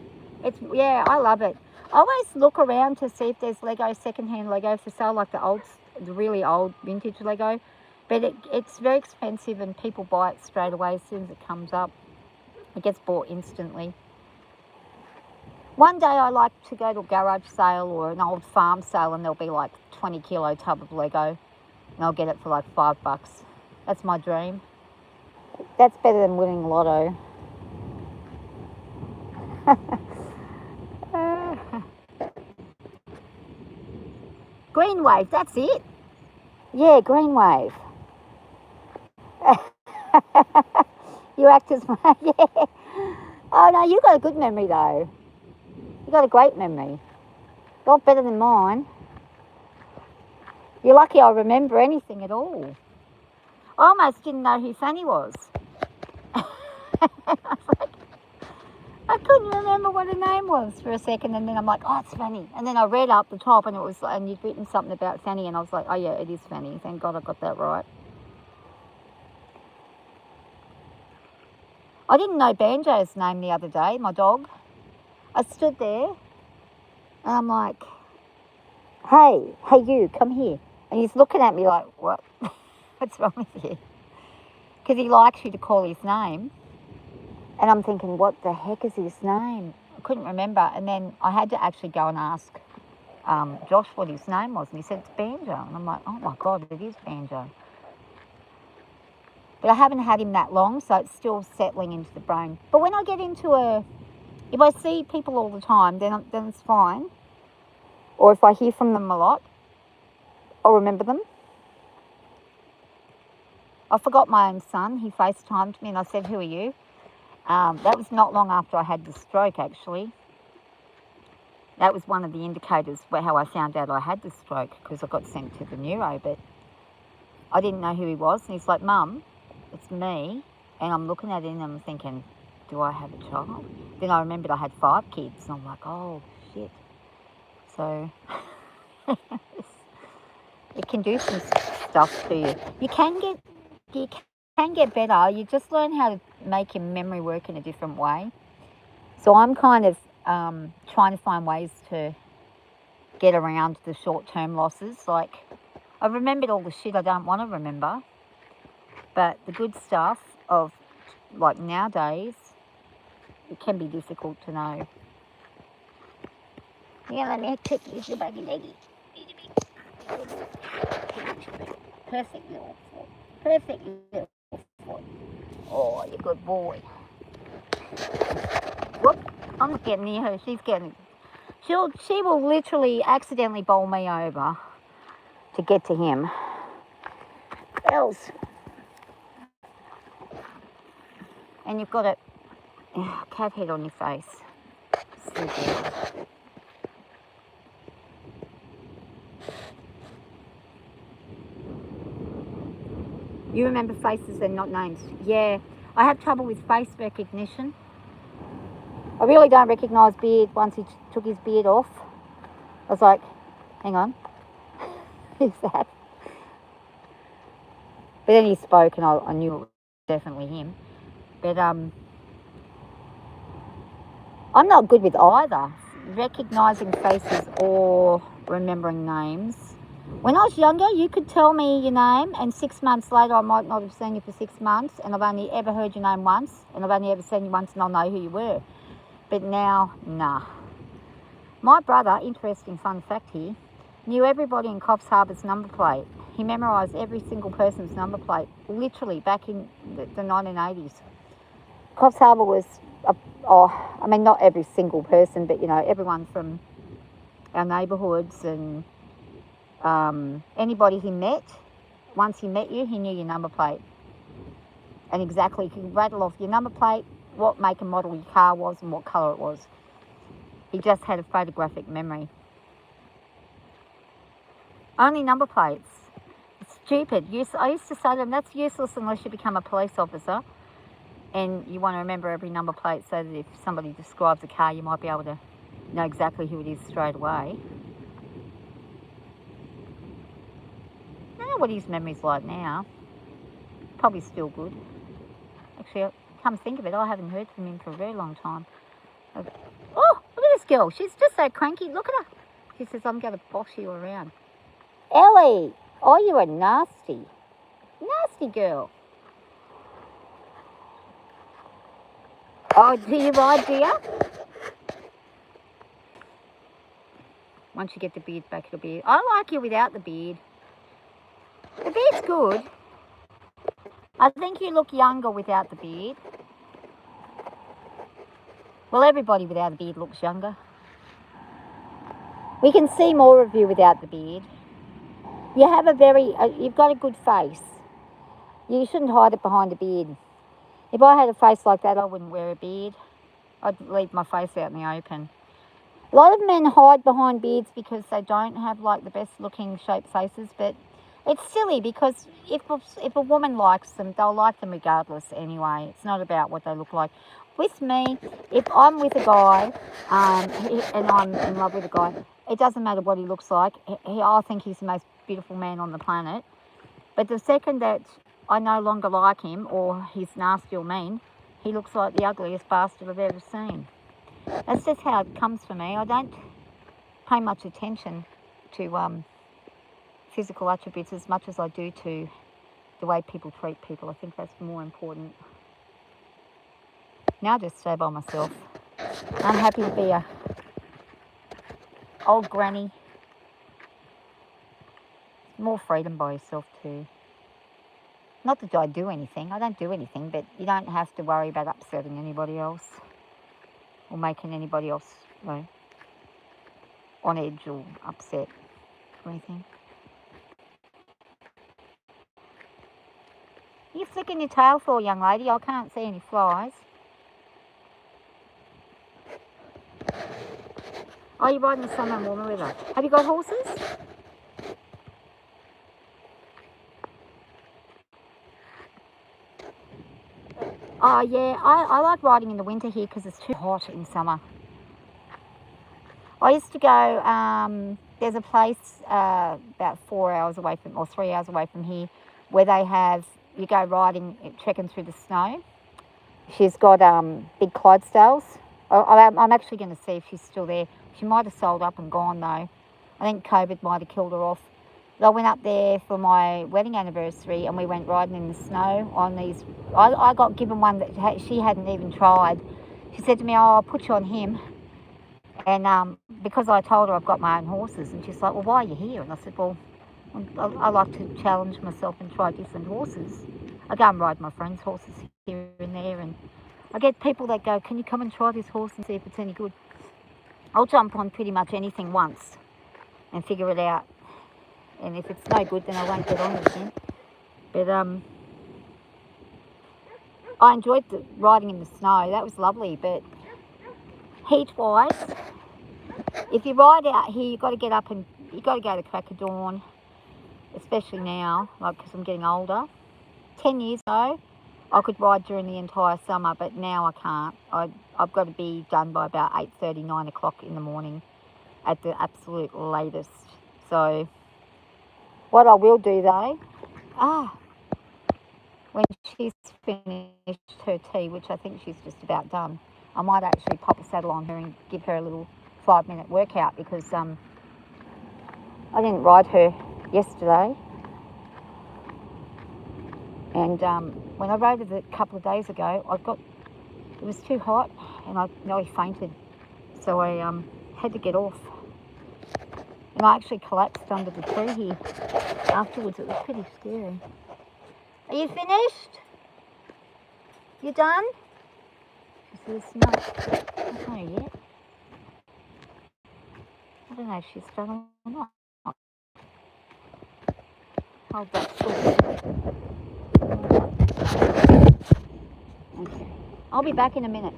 Speaker 1: I love it. I always look around to see if there's Lego, secondhand Lego for sale, like the really old vintage Lego. But it's very expensive and people buy it straight away as soon as it comes up. It gets bought instantly. One day I like to go to a garage sale or an old farm sale and there'll be like 20 kilo tub of Lego and I'll get it for like $5. That's my dream. That's better than winning lotto. Green Wave, that's it. Yeah, Green Wave. You act as my, yeah. Oh no, you got a good memory though. You got a great memory. A lot better than mine. You're lucky I remember anything at all. I almost didn't know who Fanny was. I couldn't remember what her name was for a second, and then I'm like, oh, it's Fanny. And then I read up the top, and you'd written something about Fanny, and I was like, oh yeah, it is Fanny. Thank God I got that right. I didn't know Banjo's name the other day, my dog. I stood there and I'm like, hey you, come here. And he's looking at me like, what? What's wrong with you? Because he likes you to call his name. And I'm thinking, what the heck is his name? I couldn't remember. And then I had to actually go and ask Josh what his name was. And he said, it's Banjo. And I'm like, oh my God, it is Banjo. But I haven't had him that long, so it's still settling into the brain. But when I get into if I see people all the time, then it's fine. Or if I hear from them a lot, I'll remember them. I forgot my own son. He FaceTimed me and I said, who are you? That was not long after I had the stroke, actually. That was one of the indicators for how I found out I had the stroke, because I got sent to the neuro, but I didn't know who he was. And he's like, Mum, it's me. And I'm looking at him and I'm thinking, do I have a child? Then I remembered I had 5 kids. And I'm like, oh, shit. So it can do some stuff to you. You can get better. You just learn how to make your memory work in a different way. So I'm kind of trying to find ways to get around the short-term losses. Like, I've remembered all the shit I don't want to remember, but the good stuff of, like, nowadays, it can be difficult to know. Yeah, let me tip you, baby leggy. Perfect little foot. Perfect little foot. Oh, you're a good boy. Whoop, I'm not getting near her. She's getting... She will literally accidentally bowl me over to get to him. Else. And you've got a cat head on your face. You remember faces and not names. Yeah, I have trouble with face recognition. I really don't recognise Beard once he took his beard off. I was like, hang on, who's that? But then he spoke and I knew it was definitely him. But I'm not good with either, recognising faces or remembering names. When I was younger, you could tell me your name and 6 months later I might not have seen you for 6 months and I've only ever heard your name once and I've only ever seen you once and I'll know who you were. But now, nah. My brother, interesting fun fact here, knew everybody in Coffs Harbour's number plate. He memorised every single person's number plate, literally back in the 1980s. Coffs Harbour was, I mean, not every single person, but, you know, everyone from our neighbourhoods and anybody he met. Once he met you, he knew your number plate. And exactly, he could rattle off your number plate, what make and model your car was and what colour it was. He just had a photographic memory. Only number plates. It's stupid. I used to say to him, that's useless unless you become a police officer and you want to remember every number plate so that if somebody describes a car, you might be able to know exactly who it is straight away. I don't know what his memory's like now. Probably still good. Actually, come think of it, I haven't heard from him for a very long time. Oh, look at this girl. She's just so cranky. Look at her. She says, I'm going to boss you around. Ellie! Oh, you are nasty. Nasty girl. Oh, do you ride, dear? Once you get the beard back, it'll be... I like you without the beard. The beard's good. I think you look younger without the beard. Well, everybody without a beard looks younger. We can see more of you without the beard. You have you've got a good face. You shouldn't hide it behind a beard. If I had a face like that, I wouldn't wear a beard. I'd leave my face out in the open. A lot of men hide behind beards because they don't have like the best looking shaped faces, but it's silly because if a woman likes them, they'll like them regardless anyway. It's not about what they look like. With me, if I'm with a guy and I'm in love with a guy, it doesn't matter what he looks like. I think he's the most beautiful man on the planet. But the second that I no longer like him or he's nasty or mean, he looks like the ugliest bastard I've ever seen. That's just how it comes for me. I don't pay much attention to physical attributes as much as I do to the way people treat people. I think that's more important. Now I just stay by myself. I'm happy to be a old granny. More freedom by yourself too. Not that I do anything. I don't do anything, but you don't have to worry about upsetting anybody else or making anybody else, you know, on edge or upset or anything. Are you flicking your tail for, young lady? I can't see any flies. Oh, you're riding the summer and warmer weather. Have you got horses? Oh, yeah. I like riding in the winter here because it's too hot in summer. I used to go, there's a place about 4 hours away from, or 3 hours away from here, where they have, you go riding, trekking through the snow. She's got big Clydesdales. I'm actually going to see if she's still there. She might have sold up and gone though. I think COVID might have killed her off. But I went up there for my wedding anniversary and we went riding in the snow on these. I got given one that she hadn't even tried. She said to me, oh, I'll put you on him. And because I told her I've got my own horses, and she's like, well, why are you here? And I said, well, I like to challenge myself and try different horses. I go and ride my friends' horses here and there, and I get people that go, can you come and try this horse and see if it's any good? I'll jump on pretty much anything once and figure it out. And if it's no good, then I won't get on it again. But I enjoyed riding in the snow. That was lovely. But heat-wise, if you ride out here, you've got to get up and you've got to go to crack of dawn, especially now, like because I'm getting older. 10 years ago, I could ride during the entire summer, but now I can't. I've got to be done by about 8:30, 9 o'clock in the morning at the absolute latest. So what I will do though, when she's finished her tea, which I think she's just about done, I might actually pop a saddle on her and give her a little 5-minute workout because I didn't ride her yesterday. And when I rode it a couple of days ago, it was too hot and I nearly fainted. So I had to get off. And I actually collapsed under the tree here afterwards. It was pretty scary. Are you finished? You done? She says, no, not know yet. I don't know if she's done or not. Hold that thought. Okay. I'll be back in a minute.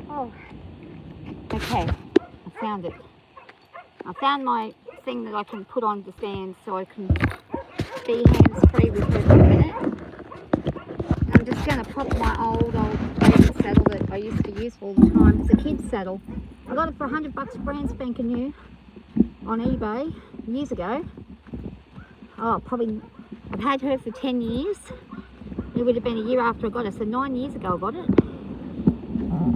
Speaker 1: Oh, okay, I found it. I found my thing that I can put on the stand so I can be hands-free with her for a minute. I'm just going to pop my old baby saddle that I used to use all the time. It's a kid's saddle. I got it for $100 brand spanking new on eBay years ago. Oh, probably, I've had her for 10 years. It would have been a year after I got it, so 9 years ago I got it.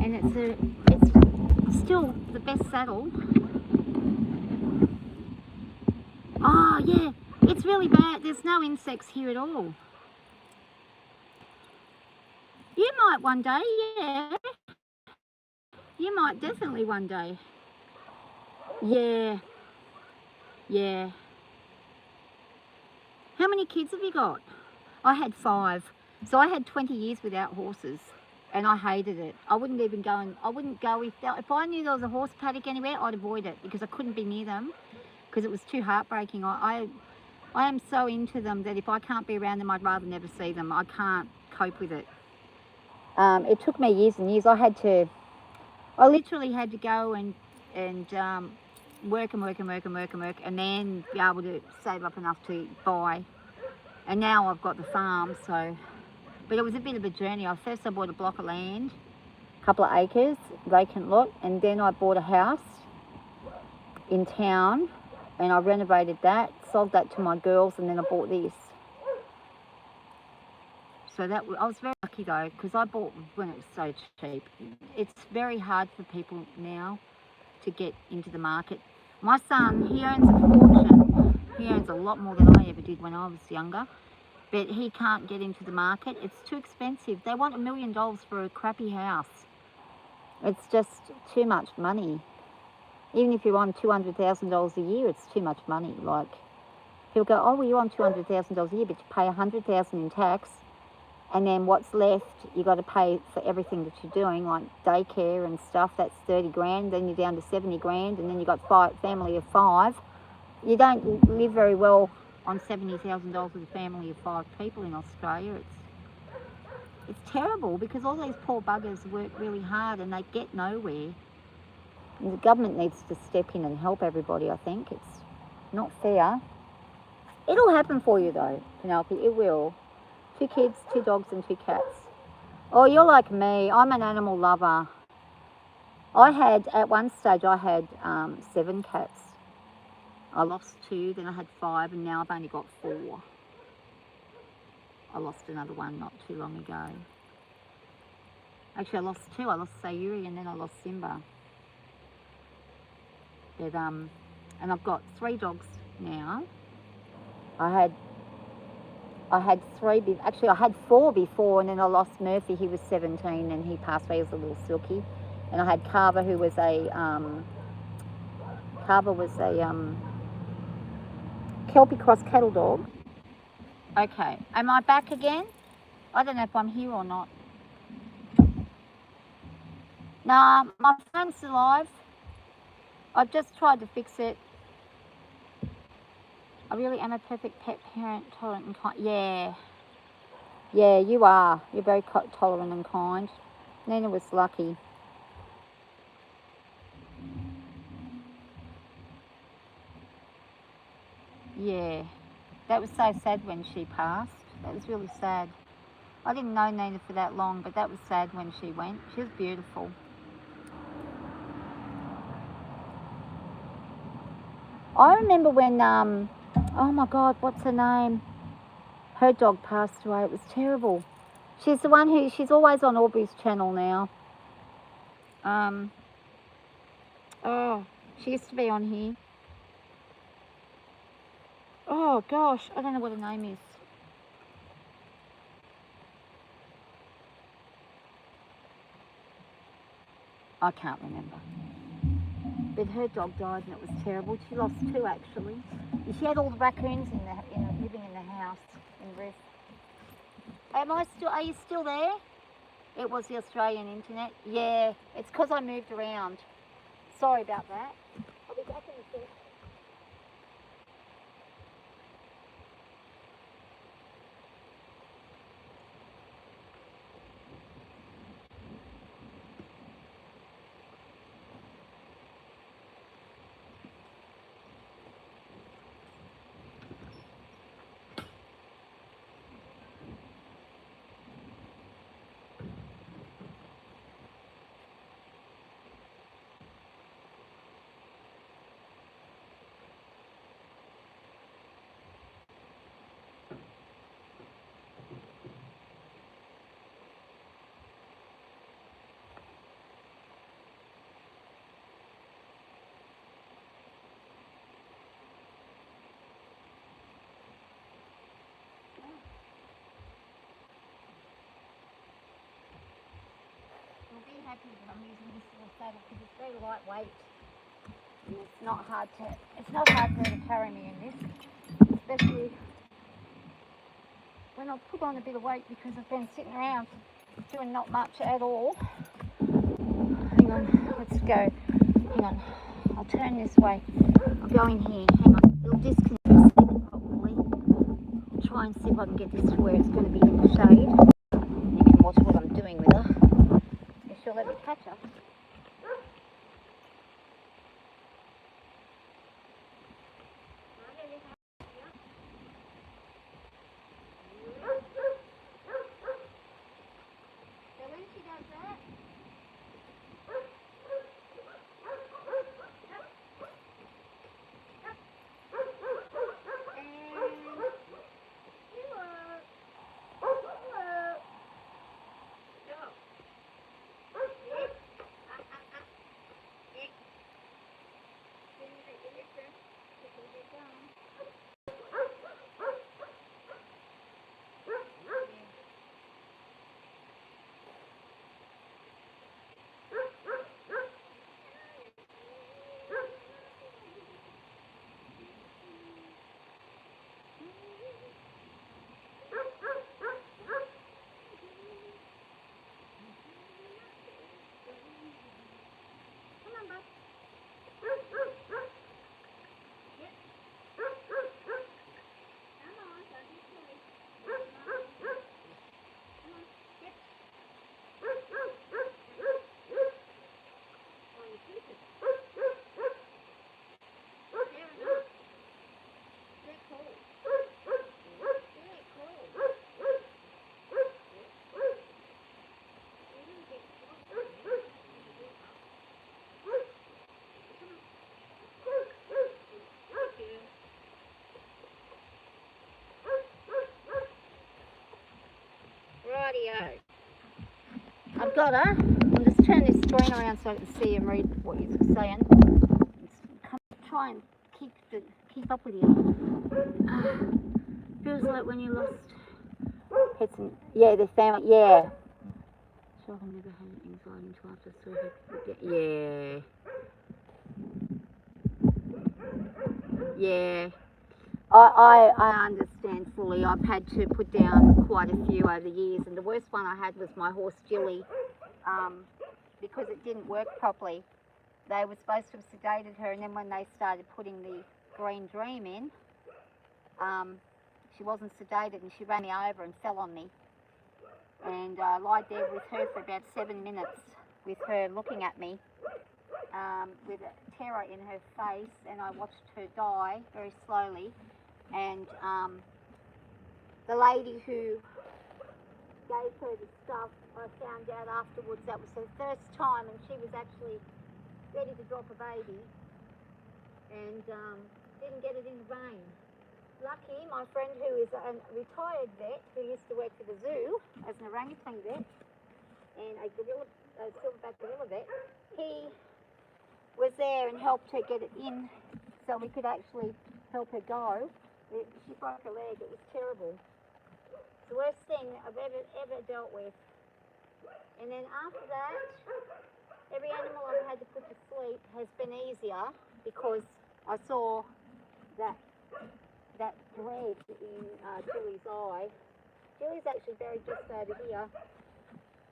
Speaker 1: And it's still the best saddle. Oh yeah, it's really bad. There's no insects here at all. You might one day, yeah. You might definitely one day. Yeah, yeah. How many kids have you got? I had 5. So I had 20 years without horses. And I hated it. I wouldn't even go and I wouldn't go if I knew there was a horse paddock anywhere, I'd avoid it because I couldn't be near them because it was too heartbreaking. I am so into them that if I can't be around them, I'd rather never see them. I can't cope with it. It took me years and years. I literally had to go and work and then be able to save up enough to buy. And now I've got the farm, so. But it was a bit of a journey. First I bought a block of land, a couple of acres, vacant lot, and then I bought a house in town and I renovated that, sold that to my girls, and then I bought this. So I was very lucky though, because I bought when it was so cheap. It's very hard for people now to get into the market. My son, he earns a fortune. He earns a lot more than I ever did when I was younger. But he can't get into the market. It's too expensive. They want $1 million for a crappy house. It's just too much money. Even if you're on $200,000 a year, it's too much money. Like, people go, oh, well, you're on $200,000 a year, but you pay $100,000 in tax, and then what's left, you got to pay for everything that you're doing, like daycare and stuff. That's 30 grand. Then you're down to 70 grand, and then you got family of 5. You don't live very well on $70,000 with a family of 5 people in Australia. It's terrible because all these poor buggers work really hard and they get nowhere. And the government needs to step in and help everybody, I think. It's not fair. It'll happen for you though, Penelope, it will. 2 kids, 2 dogs and 2 cats. Oh, you're like me. I'm an animal lover. At one stage I had 7 cats. I lost 2, then I had 5, and now I've only got 4. I lost another one not too long ago. Actually, I lost 2. I lost Sayuri and then I lost Simba. But, and I've got 3 dogs now. I had 3, actually I had 4 before, and then I lost Murphy. He was 17 and he passed away. He was a little silky. And I had Carver, who was a Kelpie Cross cattle dog. Okay, am I back again? I don't know if I'm here or not. Nah, my phone's alive. I've just tried to fix it. I really am a perfect pet parent, tolerant and kind. Yeah. Yeah, you are. You're very tolerant and kind. Nina was lucky. Yeah. That was so sad when she passed. That was really sad. I didn't know Nina for that long, but that was sad when she went. She was beautiful. I remember when, oh my God, what's her name? Her dog passed away. It was terrible. She's the one she's always on Aubrey's channel now. Oh, she used to be on here. Oh gosh, I don't know what her name is. I can't remember. But her dog died and it was terrible. She lost 2 actually. And she had all the raccoons living in the house in Riff. Are you still there? It was the Australian internet. Yeah, it's because I moved around. Sorry about that. I'll be back in a sec. happy that I'm using this little saddle because it's very lightweight. And it's not hard for her to carry me in this, especially when I've put on a bit of weight because I've been sitting around doing not much at all. Hang on, let's go. Hang on, I'll turn this way. I'll go in here. Hang on, it'll disconnect for a second probably. I'll try and see if I can get this to where it's going to be in the shade. You can watch what I'm doing with her. If she'll let me catch her. Rightio. I've got her. I'll just turn this screen around so I can see and read what you're saying. Try and keep up with you. Feels like when you lost pets and their family. Yeah. So I've never had anxiety until after I saw her forget. Yeah. I understand fully. I've had to put down quite a few over the years, and the worst one I had was my horse Jilly, because it didn't work properly. They were supposed to have sedated her, and then when they started putting the Green Dream in, she wasn't sedated, and she ran me over and fell on me. And I lied there with her for about 7 minutes, with her looking at me, with terror in her face, and I watched her die very slowly. And the lady who gave her the stuff, I found out afterwards that was her first time, and she was actually ready to drop a baby, and didn't get it in the vein. Lucky, my friend who is a retired vet who used to work for the zoo as an orangutan vet and a silverback gorilla vet, he was there and helped her get it in so we could actually help her go. She broke her leg. It was terrible. It's the worst thing I've ever dealt with. And then after that, every animal I've had to put to sleep has been easier because I saw that dread in Jilly's eye. Jilly's actually buried just over here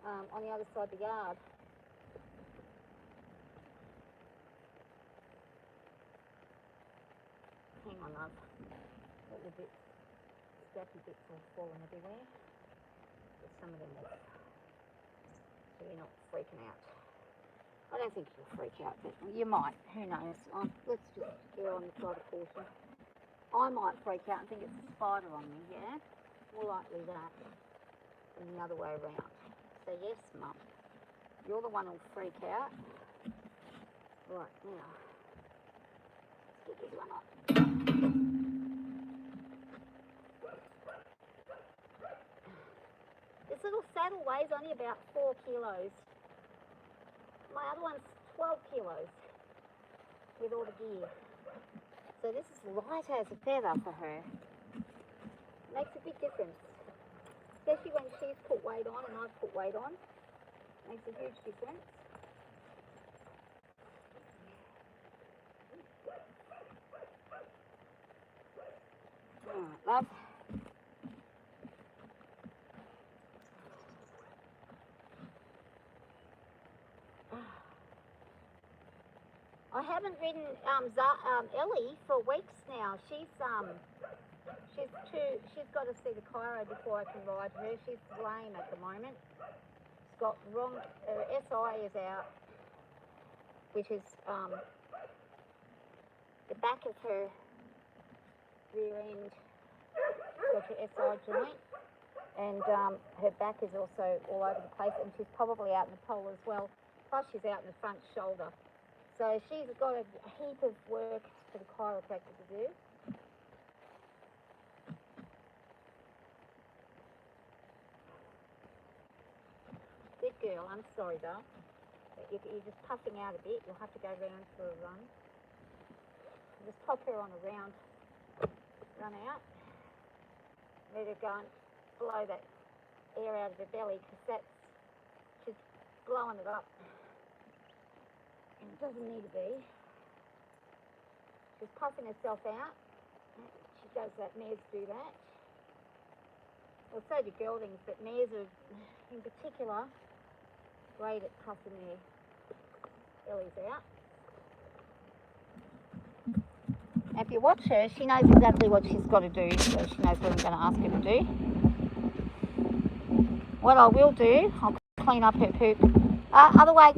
Speaker 1: on the other side of the yard. Hang on, love. Little bits, scrappy bits all fallen everywhere. But some of them are, so you're not freaking out. I don't think you'll freak out, but you might. Who knows? Let's just err on the side of caution. I might freak out and think it's a spider on me, yeah? More likely that than the other way around. So yes, Mum, you're the one who'll freak out. Right, now, let's get this one up. This little saddle weighs only about 4 kilos. My other one's 12 kilos with all the gear. So this is light as a feather for her. Makes a big difference. Especially when she's put weight on and I've put weight on. Makes a huge difference. Alright, love. I haven't ridden Ellie for weeks now. She's got to see the chiro before I can ride her. She's lame at the moment. She's got wrong. Her SI is out, which is the back of her rear end. She's got her SI joint, and her back is also all over the place, and she's probably out in the pole as well. Plus, she's out in the front shoulder. So she's got a heap of work for the chiropractor to do. Good girl, I'm sorry though. You're just puffing out a bit. You'll have to go round for a run. Just pop her on a round run out. Let her go and blow that air out of her belly, because she's blowing it up. And it doesn't need to be. She's puffing herself out. She does that, mares do that. Well, so do geldings, but mares are, in particular, great at puffing their bellies out. Now, if you watch her, she knows exactly what she's got to do, so she knows what I'm going to ask her to do. What I will do, I'll clean up her poop. Other way,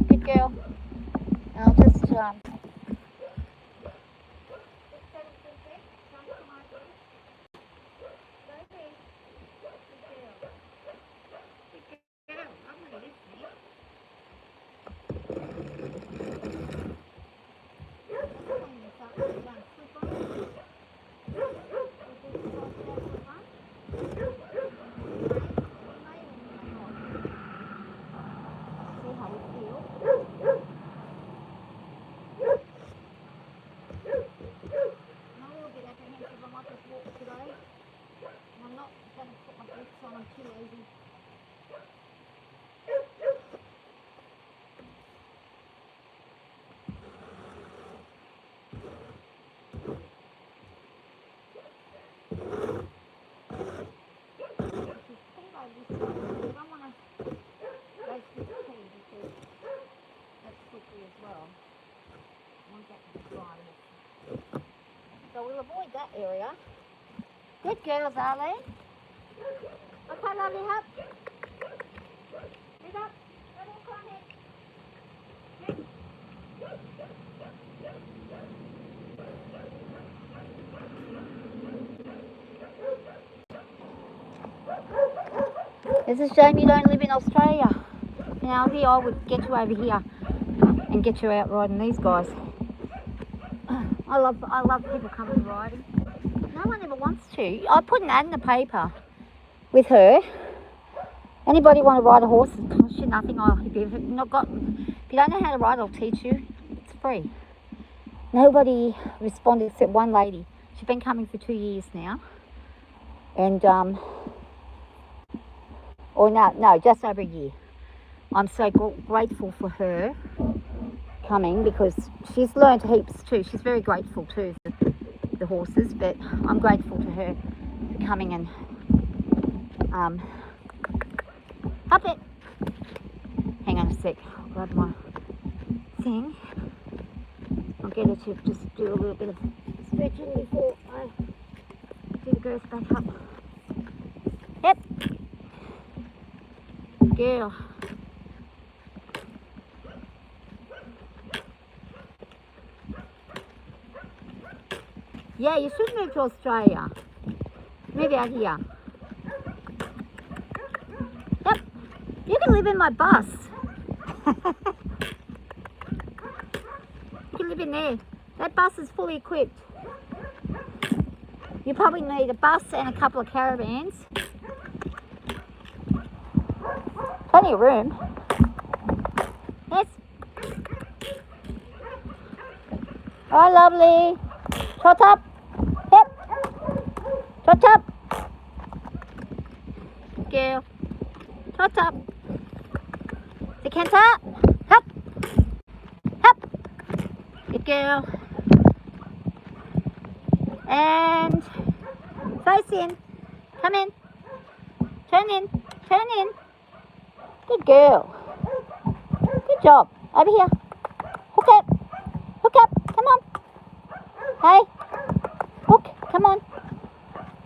Speaker 1: good girl. I'll just so we'll avoid that area. Good girls, are they? Okay, lovely, hop. Get up. Come on, It's a shame you don't live in Australia. Now, here I would get you over here and get you out riding these guys. I love people coming riding. No one ever wants to. I put an ad in the paper with her. Anybody want to ride a horse? It costs you nothing. If you don't know how to ride, I'll teach you. It's free. Nobody responded except one lady. She's been coming for 2 years now. And, just over a year. I'm so grateful for her coming, because she's learned heaps too. She's very grateful too for the horses, but I'm grateful to her for coming and up it. Hang on a sec, I'll grab my thing. I'll get her to just do a little bit of stretching before I do the girth back up. Yep. Girl. Yeah, you should move to Australia. Move out here. Yep. You can live in my bus. You can live in there. That bus is fully equipped. You probably need a bus and a couple of caravans. Plenty of room. Yes. All right, lovely. Trot up. Yep. Trot up. Girl. Trot up. Decanter. Hop. Hop. Good girl. And face in. Come in. Turn in. Turn in. Good girl. Good job. Over here. Hook up. Hook up. Come on. Hey. Hook. Come on.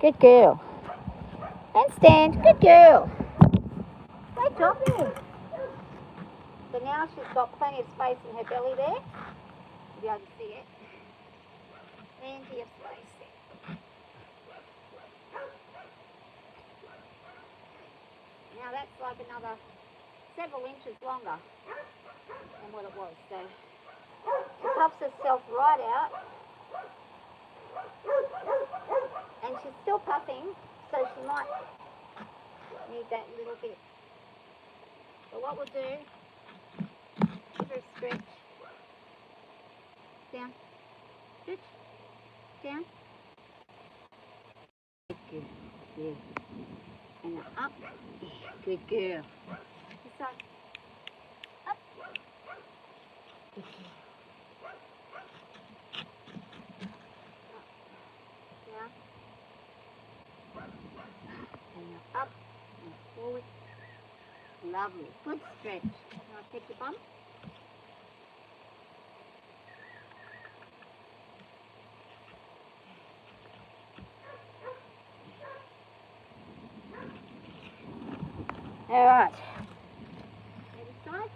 Speaker 1: Good girl. And stand. Good girl. Great job there. So now she's got plenty of space in her belly there. You'll be able to see it. Plenty of space there. Now that's like another several inches longer than what it was. So she puffs herself right out. And she's still puffing, so she might need that little bit. But what we'll do, give her a stretch. Down. Stretch. Down. Good. Yeah. And up. Yeah. Good girl. This side. Up. Good girl. Down. And up. And forward. Lovely. Good stretch. Now take your bum. All right. Other side.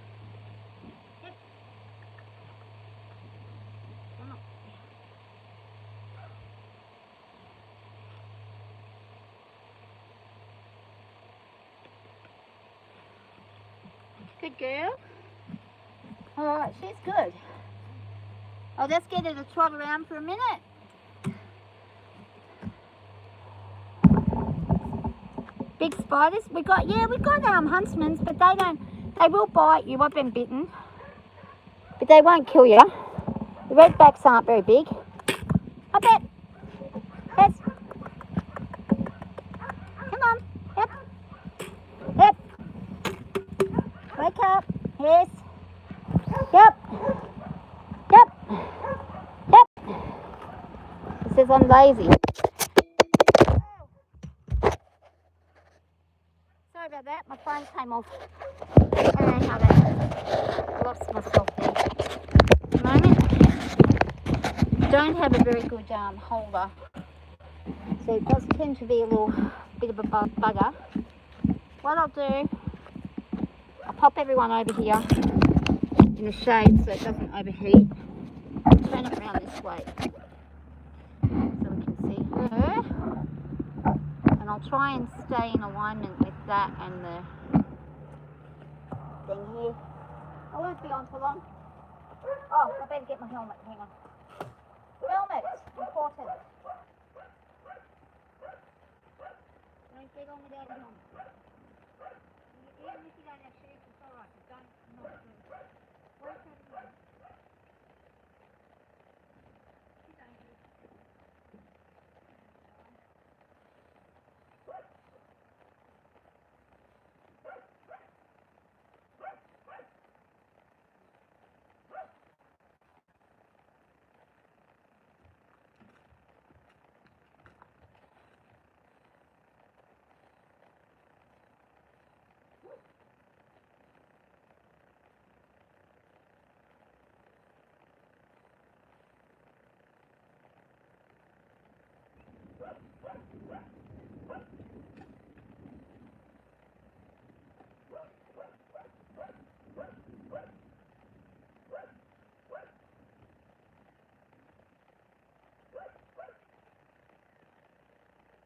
Speaker 1: Yep. Come on. Good girl. All right, she's good. I'll just get her to trot around for a minute. Big spiders. We got huntsmans, but they will bite you. I've been bitten, but they won't kill you. The redbacks aren't very big. I bet. Yes. Come on. Yep. Yep. Wake up. Yes. Yep. Yep. Yep. It says I'm lazy. Sorry about that. My phone came off. I don't know how that. Lost myself there. At the moment, don't have a very good holder, so it does tend to be a little bit of a bugger. What I'll do, I'll pop everyone over here in the shade so it doesn't overheat. Turn it around this way so we can see her, and I'll try and stay in alignment with that and the thing here. I won't be on for long. Oh, I better get my helmet. Hang on. Helmet, important. Don't get on without a helmet. Even if you don't have shoes, it's alright. Don't not do it. Where's that helmet? You don't do it.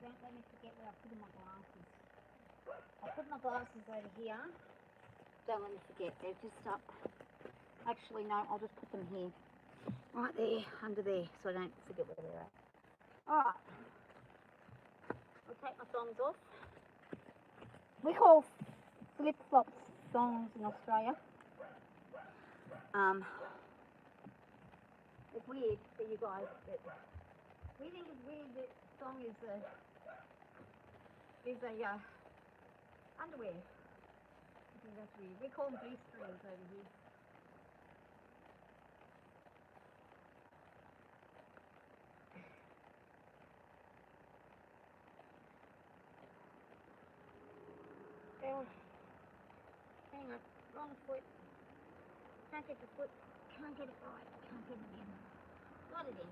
Speaker 1: Don't let me forget where I put my glasses. I put my glasses over here. Don't let me forget, they're just up. Actually, no, I'll just put them here. Right there, under there, so I don't forget where they're at. Alright. I'll take my thongs off. We call flip-flops thongs in Australia. It's weird for you guys, but we think it's weird that thong is a underwear. think that's weird. We call them G-strings over here. Hang on, wrong foot. Can't get the foot, can't get it right, can't get it in. Got it in.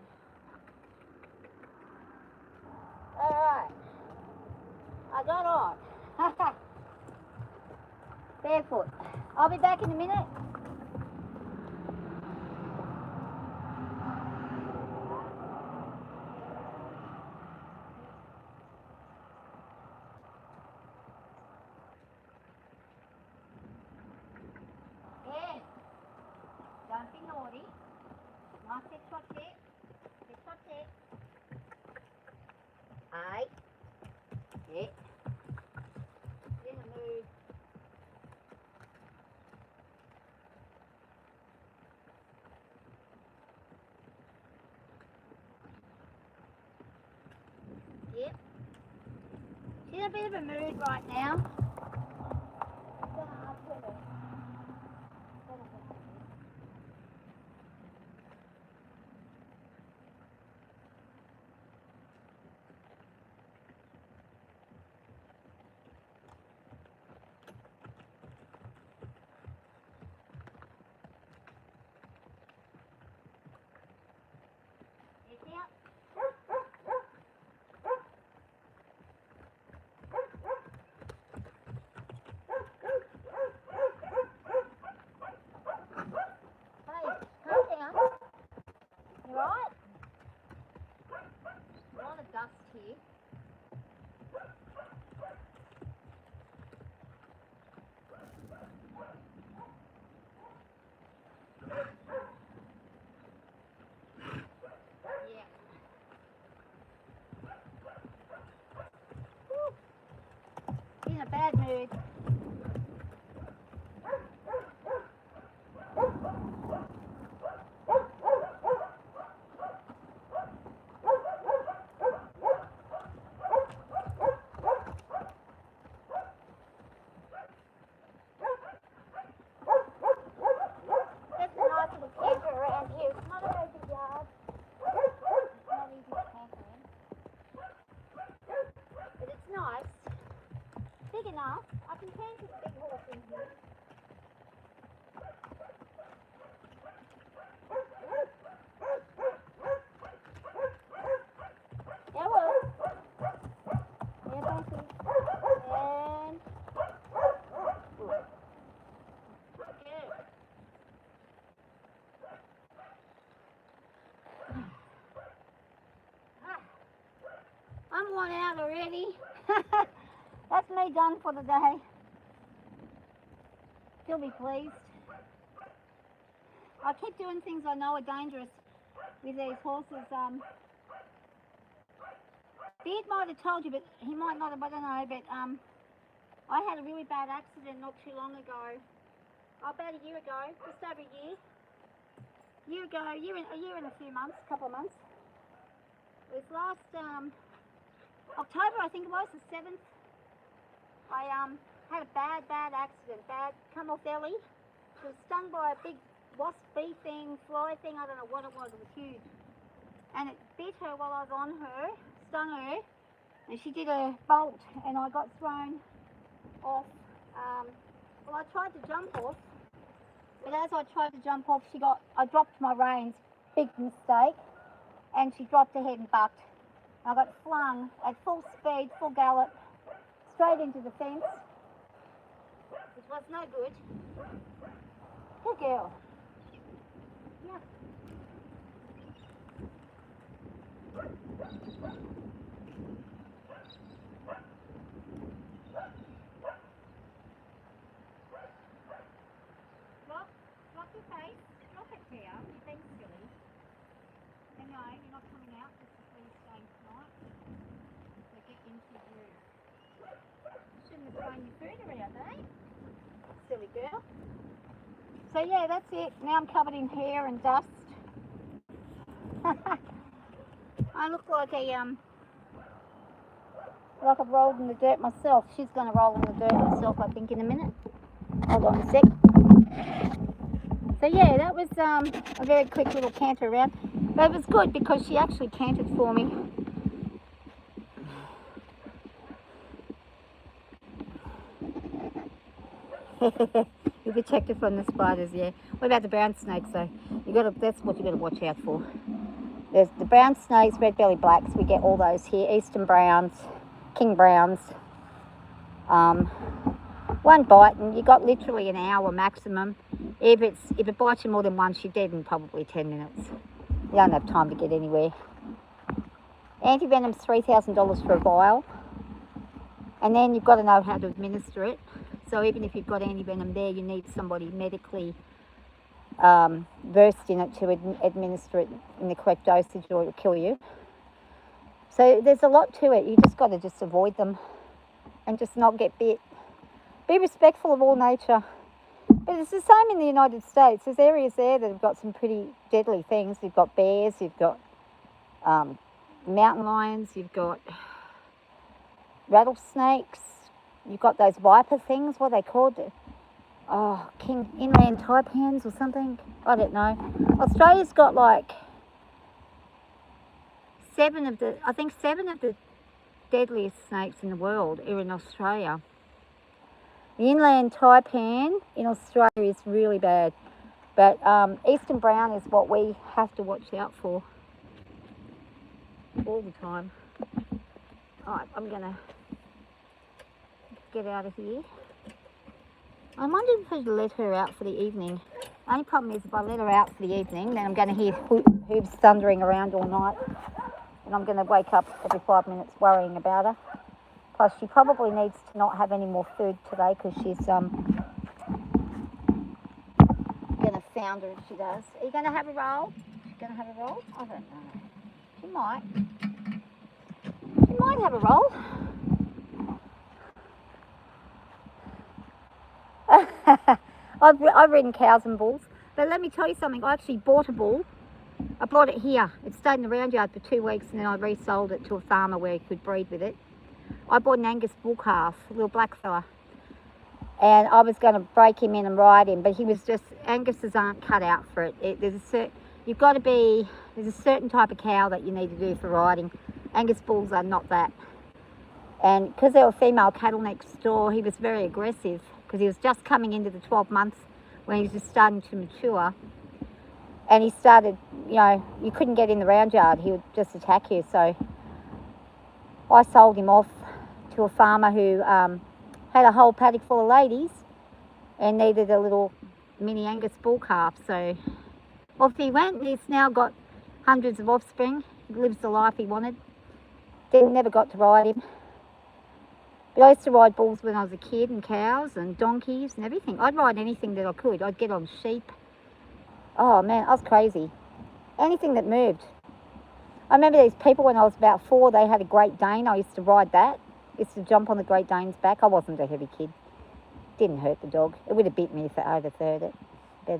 Speaker 1: Alright. I got on. Barefoot. I'll be back in a minute. Yes. Don't be naughty. Not sit shot it. Sit shot it. Aye. Yeah. In the mood. Yep. She's in a bit of a mood right now. It's out. Right? A lot of dust here. Yeah. Whew. In a bad mood. Enough. I can change this big horse in here. Yeah, well. Yeah, thank you. And okay. I'm worn out already. That's me done for the day. She'll be pleased. I keep doing things I know are dangerous with these horses. Beard might have told you, but he might not have, I don't know, but I had a really bad accident not too long ago. About a year ago, just over a year. A year and a few months, a couple of months. It was last October, I think it was, the 7th. I had a bad accident, come off belly. She was stung by a big wasp bee thing, fly thing, I don't know what it was huge. And it bit her while I was on her, stung her, and she did a bolt and I got thrown off. Well, I tried to jump off, but as I tried to jump off, I dropped my reins, big mistake, and she dropped her head and bucked. I got flung at full speed, full gallop, straight into the fence, which was no good. Good girl. Yeah. Drop your face. Drop it down. You're being silly. And no, you're not coming out just before you stay tonight. So get into your groove. Shouldn't have thrown your food around, eh? Silly girl. So yeah, that's it. Now I'm covered in hair and dust. I look like I've rolled in the dirt myself. She's going to roll in the dirt herself, I think, in a minute. Hold on a sec. So yeah, that was a very quick little canter around. But it was good because she actually cantered for me. You're protected from the spiders, yeah. What about the brown snakes though? That's what you gotta watch out for. There's the brown snakes, red belly blacks. We get all those here. Eastern browns, king browns. One bite, and you got literally an hour maximum. If it bites you more than once, you're dead in probably 10 minutes. You don't have time to get anywhere. Antivenom's $3,000 for a vial, and then you've got to know how to administer it. So even if you've got antivenom there, you need somebody medically versed in it to administer it in the correct dosage, or it'll kill you. So there's a lot to it. You just got to just avoid them and just not get bit. Be respectful of all nature. But it's the same in the United States. There's areas there that have got some pretty deadly things. You've got bears, you've got mountain lions, you've got rattlesnakes, you've got those viper things, what are they called? Oh, inland taipans or something? I don't know. Australia's got like seven of the deadliest snakes in the world are in Australia. The inland taipan in Australia is really bad, but Eastern brown is what we have to watch out for all the time. Alright, I'm gonna get out of here. I wonder if I should let her out for the evening. The only problem is if I let her out for the evening, then I'm going to hear hooves thundering around all night, and I'm going to wake up every 5 minutes worrying about her. Plus, she probably needs to not have any more food today because she's going to founder if she does. Are you going to have a roll? She's going to have a roll? I don't know. She might. She might have a roll. I've ridden cows and bulls, but let me tell you something. I actually bought a bull. I bought it here. It stayed in the round yard for 2 weeks, and then I resold it to a farmer where he could breed with it. I bought an Angus bull calf, a little black fella, and I was going to break him in and ride him, but he was just, Anguses aren't cut out for it. There's a certain type of cow that you need to do for riding. Angus bulls are not that. And because there were female cattle next door, he was very aggressive because he was just coming into the 12 months when he was just starting to mature. And he started, you couldn't get in the round yard. He would just attack you. So I sold him off to a farmer who had a whole paddock full of ladies and needed a little mini Angus bull calf. So off he went. He's now got hundreds of offspring. He lives the life he wanted. Never got to ride him. But I used to ride bulls when I was a kid, and cows and donkeys and everything. I'd ride anything that I could. I'd get on sheep. Oh man, I was crazy. Anything that moved. I remember these people when I was about 4, they had a Great Dane. I used to ride that. I used to jump on the Great Dane's back. I wasn't a heavy kid. Didn't hurt the dog. It would have bit me if it overthird it. But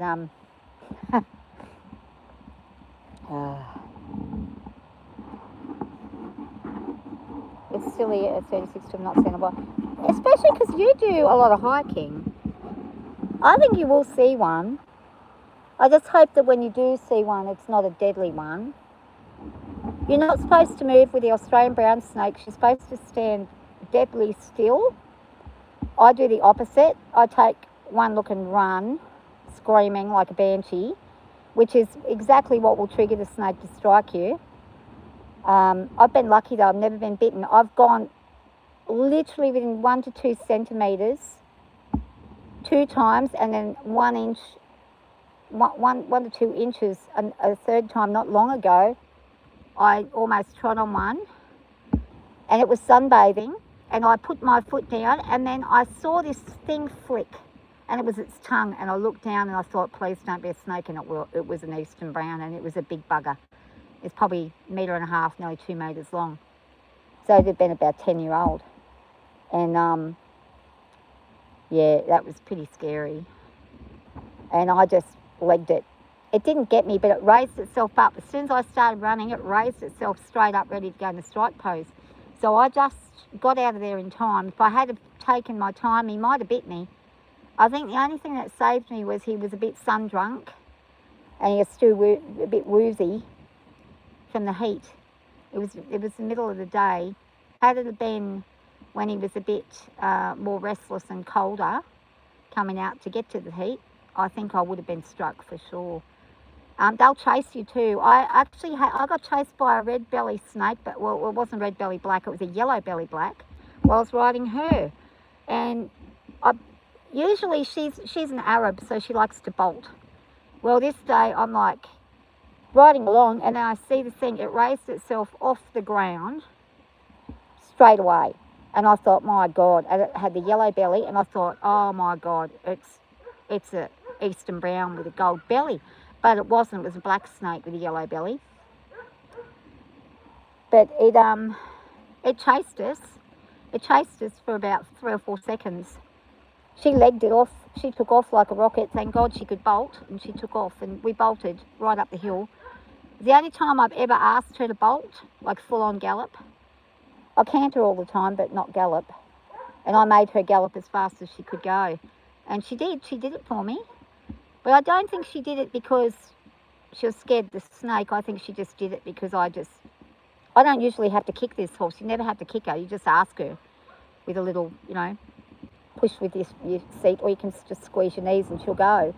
Speaker 1: it's silly at 36 to not seen a while. Especially because you do a lot of hiking. I think you will see one. I just hope that when you do see one, it's not a deadly one. You're not supposed to move with the Australian brown snakes. You're supposed to stand deadly still. I do the opposite. I take one look and run, screaming like a banshee, which is exactly what will trigger the snake to strike you. I've been lucky though. I've never been bitten. I've gone literally within 1 to 2 centimetres 2 times, and then 1 inch, 1 to 2 inches a third time not long ago. I almost trod on one, and it was sunbathing, and I put my foot down, and then I saw this thing flick, and it was its tongue, and I looked down and I thought, please don't be a snake, and it was an Eastern brown, and it was a big bugger. It's probably 1.5 meters, nearly 2 meters long. So it'd been about 10-year-old. And yeah, that was pretty scary. And I just legged it. It didn't get me, but it raised itself up. As soon as I started running, it raised itself straight up, ready to go in the strike pose. So I just got out of there in time. If I had taken my time, he might have bit me. I think the only thing that saved me was he was a bit sun drunk and he was still a bit woozy from the heat. It was the middle of the day. Had it been when he was a bit more restless and colder, coming out to get to the heat, I think I would have been struck for sure. They'll chase you too. I got chased by a red belly snake, but well, it wasn't red belly black. It was a yellow belly black while I was riding her, and usually she's an Arab, so she likes to bolt. Well, this day I'm like riding along, and then I see the thing. It raised itself off the ground straight away, and I thought, my God, and it had the yellow belly, and I thought, oh my God, it's a eastern brown with a gold belly. But it wasn't. It was a black snake with a yellow belly. But it chased us. It chased us for about 3 or 4 seconds. She legged it off. She took off like a rocket. Thank God she could bolt, and she took off, and we bolted right up the hill. The only time I've ever asked her to bolt, like full-on gallop. I canter all the time, but not gallop. And I made her gallop as fast as she could go. And she did. She did it for me. But I don't think she did it because she was scared of the snake. I think she just did it because I don't usually have to kick this horse. You never have to kick her. You just ask her with a little, push with your seat, or you can just squeeze your knees and she'll go.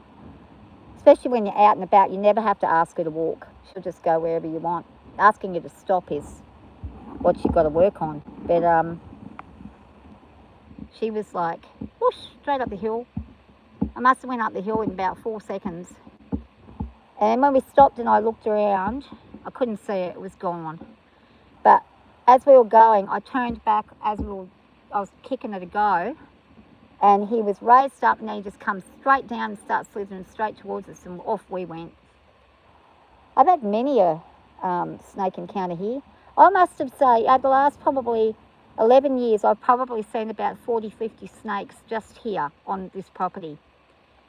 Speaker 1: Especially when you're out and about, you never have to ask her to walk. She'll just go wherever you want. Asking her to stop is what you've got to work on. But she was like, whoosh, straight up the hill. I must have went up the hill in about 4 seconds. And when we stopped and I looked around, I couldn't see it. It was gone. But as we were going, I turned back I was kicking her to go, and he was raised up, and then he just comes straight down and starts slithering straight towards us, and off we went. I've had many a snake encounter here. I must have said, over the last probably 11 years, I've probably seen about 40, 50 snakes just here on this property,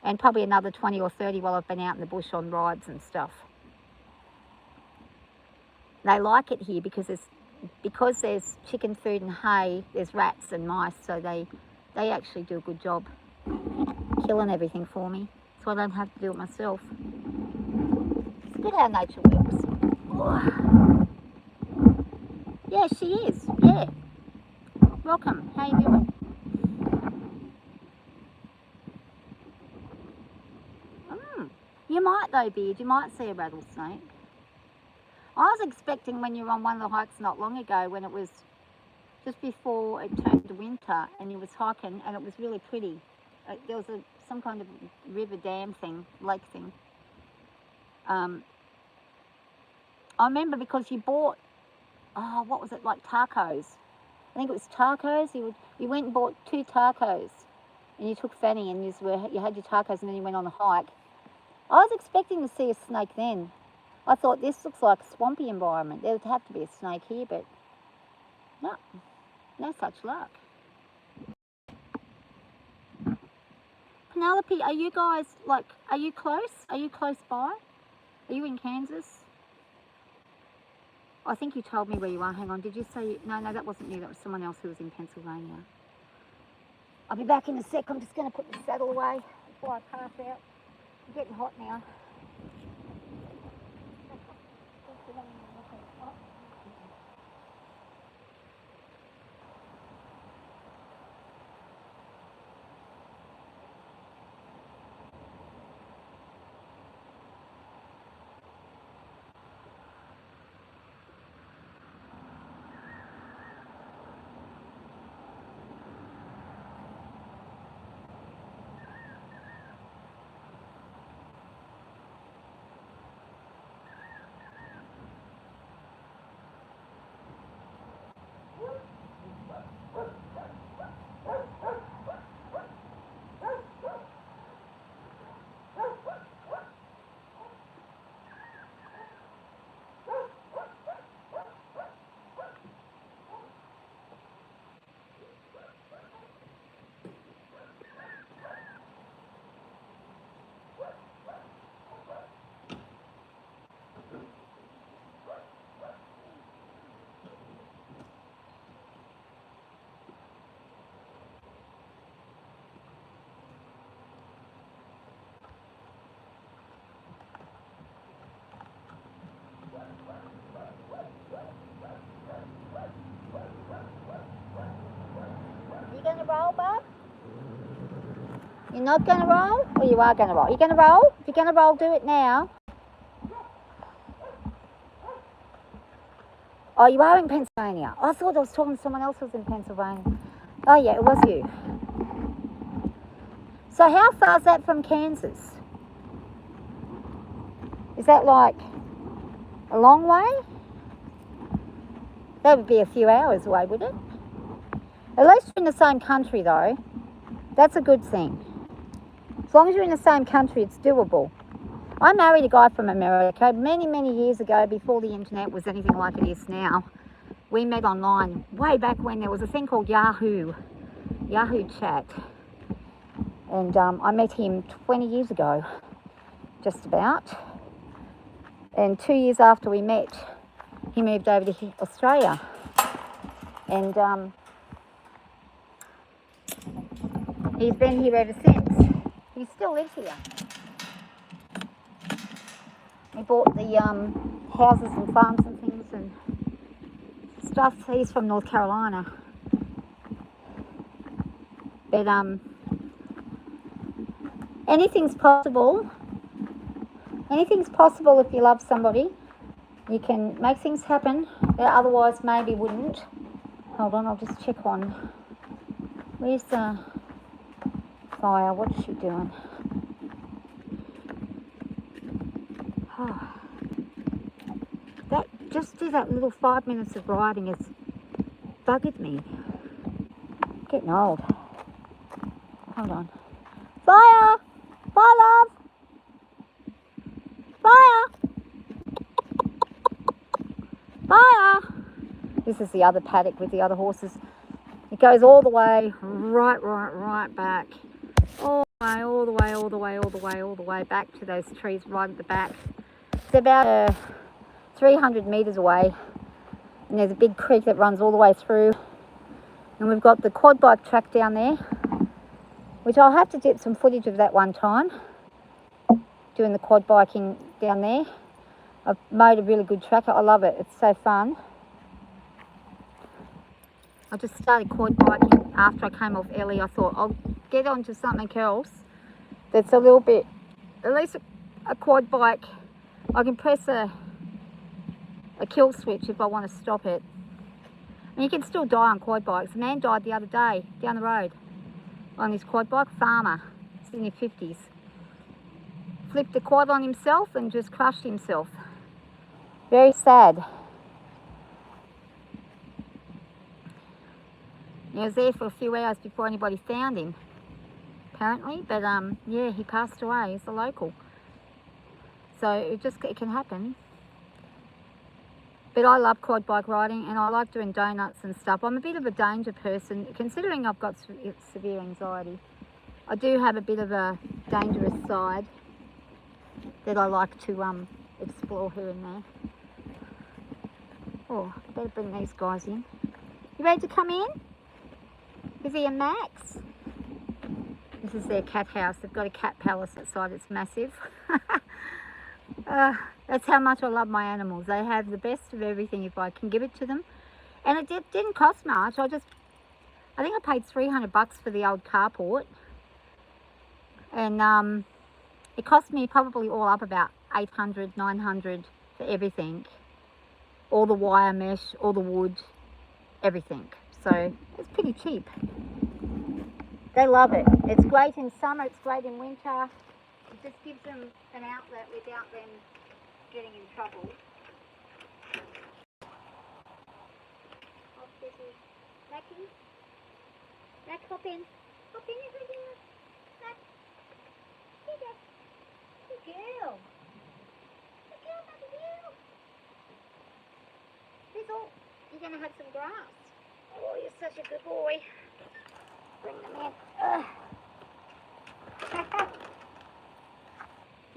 Speaker 1: and probably another 20 or 30 while I've been out in the bush on rides and stuff. They like it here because there's chicken food and hay, there's rats and mice, so they actually do a good job killing everything for me, so I don't have to do it myself. It's good how nature works. Oh. Yeah, she is. Yeah. Welcome. How you doing? You might though, Beard. You might see a rattlesnake. I was expecting when you were on one of the hikes not long ago, when it was just before it turned to winter, and you was hiking, and it was really pretty. There was some kind of river dam thing, lake thing. I remember because you bought, what was it, like tacos? I think it was tacos. You went and bought 2 tacos, and you took Fanny, and you had your tacos, and then you went on a hike. I was expecting to see a snake then. I thought, this looks like a swampy environment. There would have to be a snake here, but no such luck. Penelope, are you guys, are you close? Are you close by? Are you in Kansas? I think you told me where you are. Hang on, did you say, no, that wasn't you. That was someone else who was in Pennsylvania. I'll be back in a sec. I'm just going to put the saddle away before I pass out. It's getting hot now. You're not going to roll, or you are going to roll? You're going to roll? If you're going to roll, do it now. Oh, you are in Pennsylvania. I thought I was talking to someone else who was in Pennsylvania. Oh, yeah, it was you. So how far is that from Kansas? Is that like a long way? That would be a few hours away, would it? At least you're in the same country, though. That's a good thing. As long as you're in the same country, it's doable. I married a guy from America many, many years ago, before the internet was anything like it is now. We met online way back when there was a thing called Yahoo Chat. And I met him 20 years ago, just about. And 2 years after we met, he moved over to Australia. And he's been here ever since. He still lives here. We bought the houses and farms and things and stuff. He's from North Carolina. But anything's possible. Anything's possible if you love somebody. You can make things happen that otherwise maybe wouldn't. Hold on, I'll just check on. Where's the fire? What's she doing? Oh. Just do that little 5 minutes of riding has buggered me. Getting old. Hold on. Fire! Fire, love! Fire! Fire! This is the other paddock with the other horses. It goes all the way, right back. All the way back to those trees right at the back. It's about 300 metres away. And there's a big creek that runs all the way through. And we've got the quad bike track down there, which I'll have to dip some footage of that one time, doing the quad biking down there. I've made a really good track. I love it. It's so fun. I just started quad biking after I came off Ellie. I thought I'll get onto something else that's a little bit, at least a quad bike. I can press a kill switch if I want to stop it. And you can still die on quad bikes. A man died the other day down the road on his quad bike, farmer, he's in his 50s. Flipped the quad on himself and just crushed himself. Very sad. He was there for a few hours before anybody found him, apparently. But yeah, he passed away. He's a local. So it can happen. But I love quad bike riding and I like doing donuts and stuff. I'm a bit of a danger person, considering I've got severe anxiety. I do have a bit of a dangerous side that I like to explore here and there. Oh, I better bring these guys in. You ready to come in? Is he a Max? This is their cat house. They've got a cat palace outside. It's massive. That's how much I love my animals. They have the best of everything if I can give it to them. And it didn't cost much. I think I paid $300 for the old carport. And it cost me probably all up about $800, $900 for everything. All the wire mesh, all the wood, everything. So it's pretty cheap. They love it. It's great in summer, it's great in winter. It just gives them an outlet without them getting in trouble. Mackie? Mac, hop in. Hop in, everything. Mac. Here you go. Good girl. Good girl, baby girl. Fizzle, you're going to have some grass. Oh, you're such a good boy. Bring them in.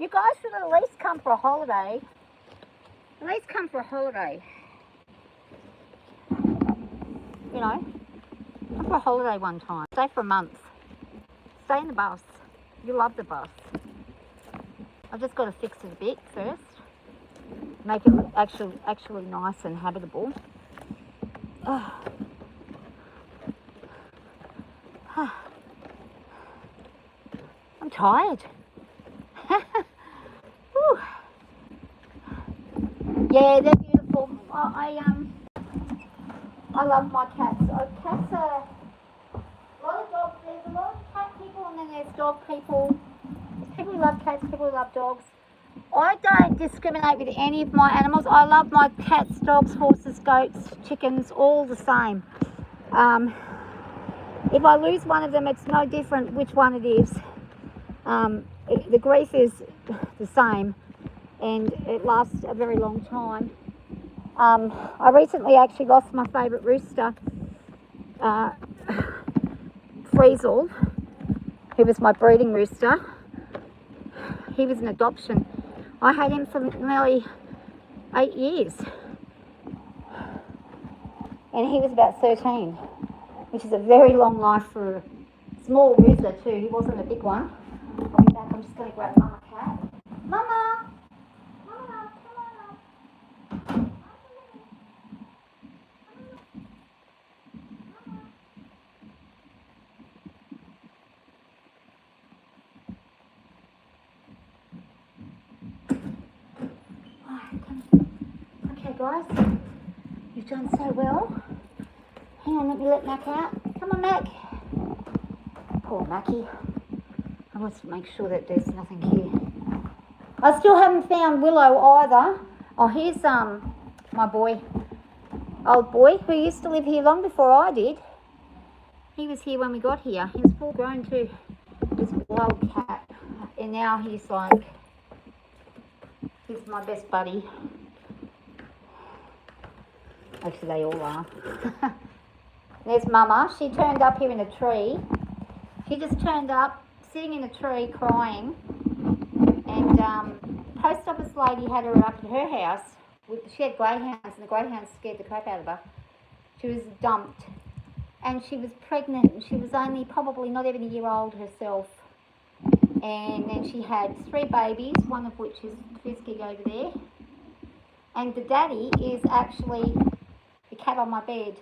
Speaker 1: You guys should at least come for a holiday. At least come for a holiday. You know, come for a holiday one time. Stay for a month. Stay in the bus. You love the bus. I've just got to fix it a bit first. Make it look actually nice and habitable. Oh. I'm tired. Yeah, they're beautiful. I love my cats. Cats are a lot of dogs. There's a lot of cat people, and then there's dog people. There's people who love cats, people who love dogs. I don't discriminate with any of my animals. I love my cats, dogs, horses, goats, chickens, all the same. If I lose one of them, it's no different which one it is. The grief is the same, and it lasts a very long time. I recently actually lost my favourite rooster, Friesel, who was my breeding rooster. He was an adoption. I had him for nearly 8 years, and he was about 13, which is a very long life for a small rooster too. He wasn't a big one. I'll be back. I'm just going to grab Mama Cat. Mama! Mama, come on up. Okay guys, you've done so well. Hang on, let me let Mac out. Come on, Mac. Poor Mackie. I must make sure that there's nothing here. I still haven't found Willow either. Oh, here's my boy, old boy, who used to live here long before I did. He was here when we got here. He was full grown too. This wild cat. And now he's my best buddy. Actually, they all are. There's Mama. She turned up here in a tree. She just turned up, sitting in a tree, crying. And post office lady had her up at her house. She had greyhounds, and the greyhounds scared the crap out of her. She was dumped. And she was pregnant, and she was only probably not even a year old herself. And then she had 3 babies, one of which is Frisky over there. And the daddy is actually the cat on my bed,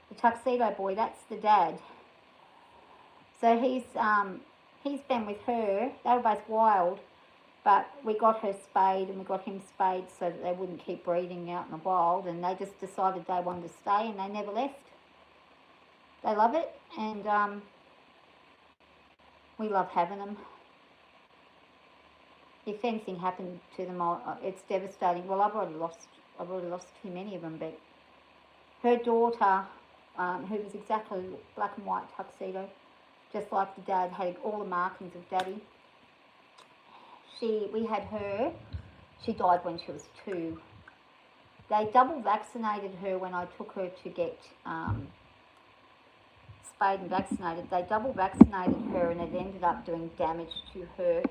Speaker 1: the tuxedo boy. That's the dad. So he's been with her. They were both wild, but we got her spayed and we got him spayed so that they wouldn't keep breeding out in the wild. And they just decided they wanted to stay, and they never left. They love it, and we love having them. If anything happened to them, it's devastating. Well, I've already lost too many of them, but her daughter, who was exactly black and white tuxedo, just like the dad, had all the markings of daddy. We had her. She died when she was 2. They double vaccinated her when I took her to get spayed and vaccinated. They double vaccinated her, and it ended up doing damage to her,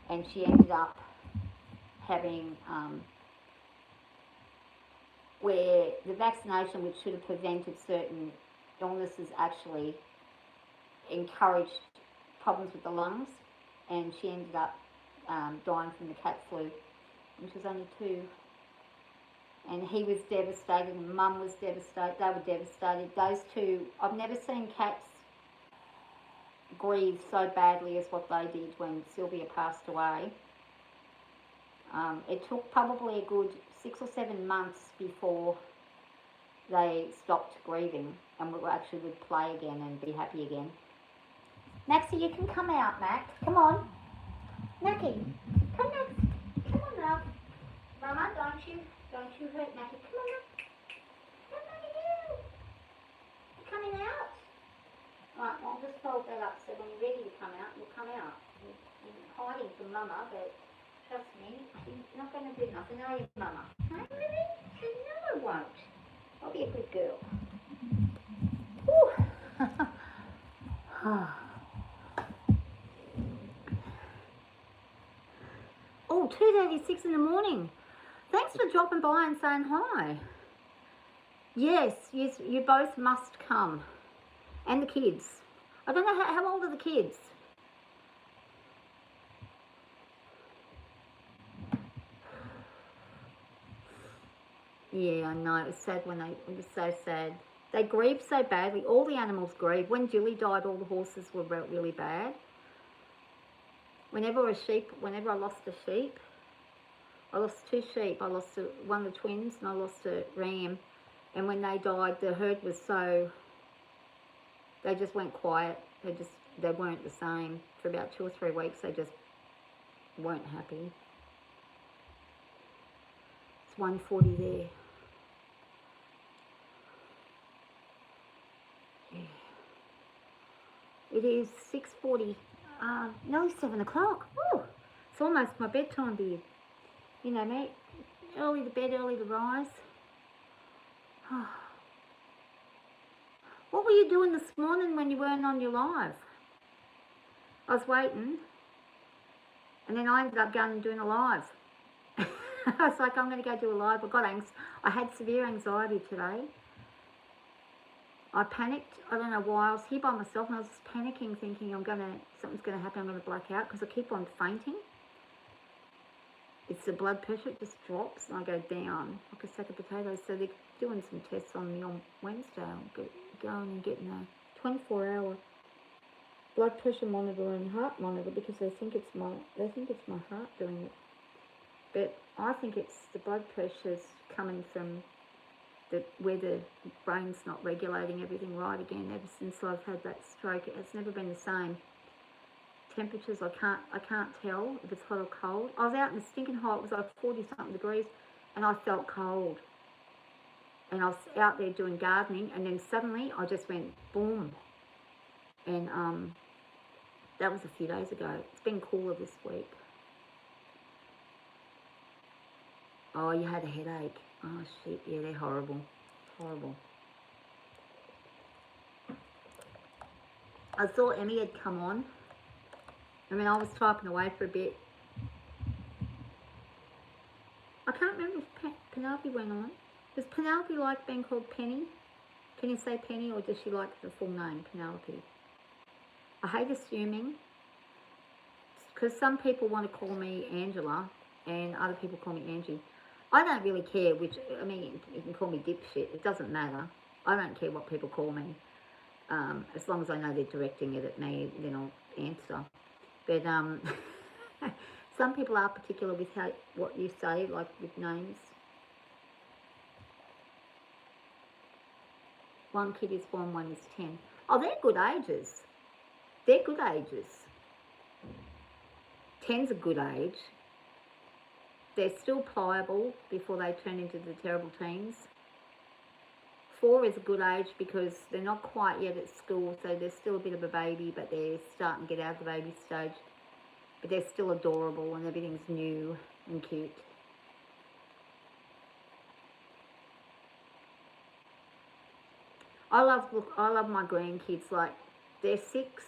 Speaker 1: and she ended up having where the vaccination, which should have prevented certain illnesses, actually encouraged problems with the lungs, and she ended up dying from the cat flu, and she was only 2. And he was devastated, and Mum was devastated. They were devastated. Those two, I've never seen cats grieve so badly as what they did when Sylvia passed away. It took probably a good 6 or 7 months before they stopped grieving and actually would play again and be happy again. Maxie, you can come out, Mac. Come on. Mackie, come on. Come on, love. Mama, don't you hurt Mackie. Come on, Mac. Come on, you. You coming out? Right, well, I'll just fold that up so when you're ready to come out, you'll come out. You're hiding from Mama, but trust me, she's not going to do nothing, are you, Mama? Huh, really? No, I won't. I'll be a good girl. Oh, 2:36 in the morning. Thanks for dropping by and saying hi. Yes, you both must come. And the kids. I don't know, how old are the kids? Yeah, I know. It was sad it was so sad. They grieve so badly. All the animals grieve. When Julie died, all the horses were really bad.
Speaker 2: whenever I lost a sheep, I lost 2 sheep. I lost one of the twins and I lost a ram. And when they died, the herd was so, they just went quiet. They weren't the same. For about 2 or 3 weeks, they just weren't happy. It's 1:40 there. Yeah. It is 6:40, nearly 7 o'clock. Woo! It's almost my bedtime, beard. You know me, early to bed, early to rise. What were you doing this morning when you weren't on your live? I was waiting, and then I ended up going and doing a live. I was like, I'm going to go do a live. I had severe anxiety today. I panicked. I don't know why. I was here by myself and I was just panicking, thinking something's going to happen. I'm going to black out because I keep on fainting. It's the blood pressure. It just drops and I go down like a sack of potatoes. So they're doing some tests on me on Wednesday. I'll going and getting a 24-hour blood pressure monitor and heart monitor because they think it's my heart doing it. But I think it's the blood pressure's coming from where the brain's not regulating everything right again. Ever since I've had that stroke, it's never been the same. Temperatures, I can't tell if it's hot or cold. I was out in the stinking hot. It was like 40-something degrees, and I felt cold. And I was out there doing gardening, and then suddenly I just went boom. And that was a few days ago. It's been cooler this week. Oh, you had a headache. Oh, shit. Yeah, they're horrible. Horrible. I saw Emmy had come on. I mean, I was typing away for a bit. I can't remember if Penelope went on. Does Penelope like being called Penny? Can you say Penny, or does she like the full name, Penelope? I hate assuming, because some people want to call me Angela and other people call me Angie. I don't really care which, I mean, you can call me dipshit. It doesn't matter. I don't care what people call me. As long as I know they're directing it at me, then I'll answer. But some people are particular with what you say, like with names. One kid is 1, one is 10. Oh, they're good ages. They're good ages. 10's a good age. They're still pliable before they turn into the terrible teens. 4 is a good age because they're not quite yet at school, so they're still a bit of a baby, but they're starting to get out of the baby stage. But they're still adorable and everything's new and cute. I love my grandkids. Like, they're 6.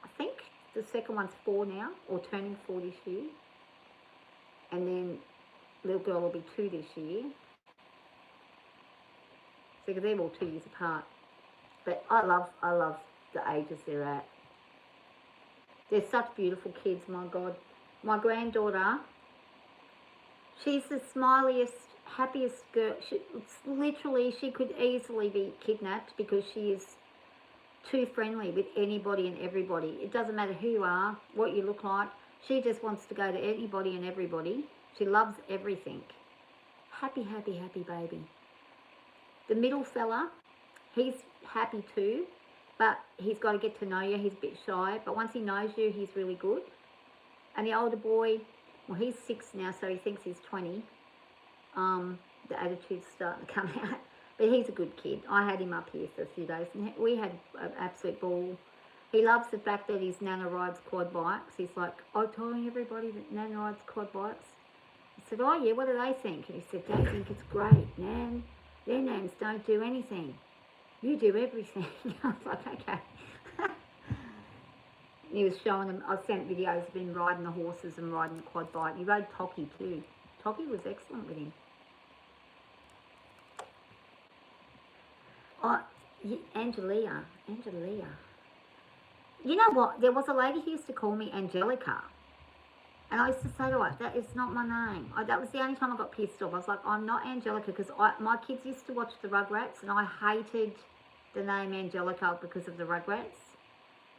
Speaker 2: I think the second one's 4 now, or turning 4 this year. And then little girl will be 2 this year. So they're all 2 years apart. But I love the ages they're at. They're such beautiful kids, my God. My granddaughter, she's the smiliest, happiest girl. She could easily be kidnapped because she is too friendly with anybody and everybody. It doesn't matter who you are, what you look like. She just wants to go to anybody and everybody. She loves everything. Happy, happy, happy baby. The middle fella, he's happy too, but he's got to get to know you. He's a bit shy, but once he knows you, he's really good. And the older boy, well, he's 6 now, so he thinks he's 20. The attitude's starting to come out. But he's a good kid. I had him up here for a few days, and we had an absolute ball. He loves the fact that his Nana rides quad bikes. He's like, I'm telling everybody that Nana rides quad bikes. I said, oh yeah, what do they think? And he said, they think it's great, Nan. Their nans don't do anything. You do everything. I was like, okay. He was showing them, I sent videos of him riding the horses and riding the quad bike. He rode Toki too. Toki was excellent with him. Oh, Angelia. You know what? There was a lady who used to call me Angelica. And I used to say to her, that is not my name. That was the only time I got pissed off. I was like, I'm not Angelica, because my kids used to watch the Rugrats, and I hated the name Angelica because of the Rugrats.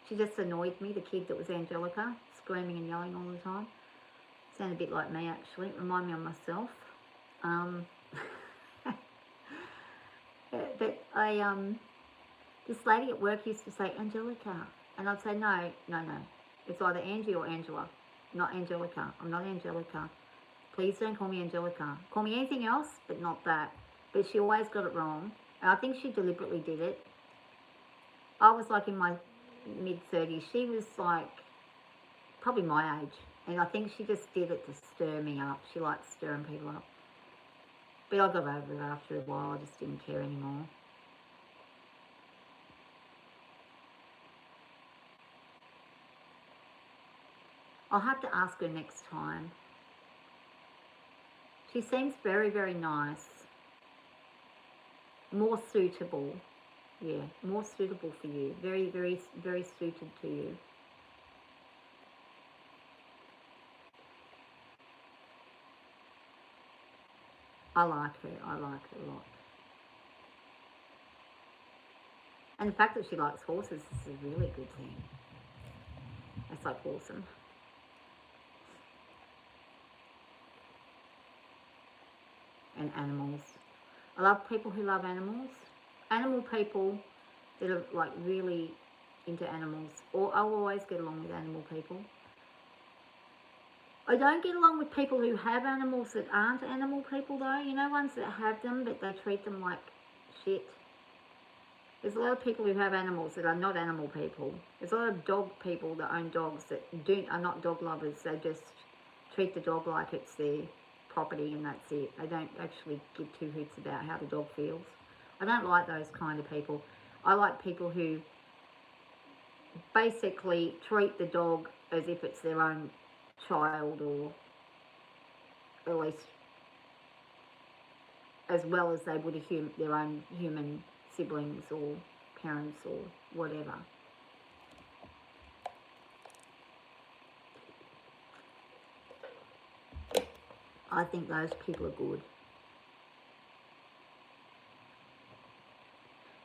Speaker 2: She just annoyed me, the kid that was Angelica, screaming and yelling all the time. Sounded a bit like me, actually. It reminded me of myself. But this lady at work used to say, Angelica. And I'd say, no. It's either Angie or Angela, not Angelica. I'm not Angelica. Please don't call me Angelica. Call me anything else, but not that. But she always got it wrong. And I think she deliberately did it. I was like in my mid-30s. She was like probably my age. And I think she just did it to stir me up. She liked stirring people up. But I got over it after a while. I just didn't care anymore. I'll have to ask her next time. She seems very, very nice. More suitable. Yeah, more suitable for you. Very, very, very suited to you. I like her. I like her a lot. And the fact that she likes horses is a really good thing. That's like awesome. And animals. I love people who love animals. Animal people that are like really into animals. Or I'll always get along with animal people. I don't get along with people who have animals that aren't animal people though. You know, ones that have them but they treat them like shit. There's a lot of people who have animals that are not animal people. There's a lot of dog people that own dogs that are not dog lovers. They just treat the dog like it's their property and that's it. They don't actually give two hoots about how the dog feels. I don't like those kind of people. I like people who basically treat the dog as if it's their own child, or at least as well as they would their own human siblings or parents or whatever. I think those people are good.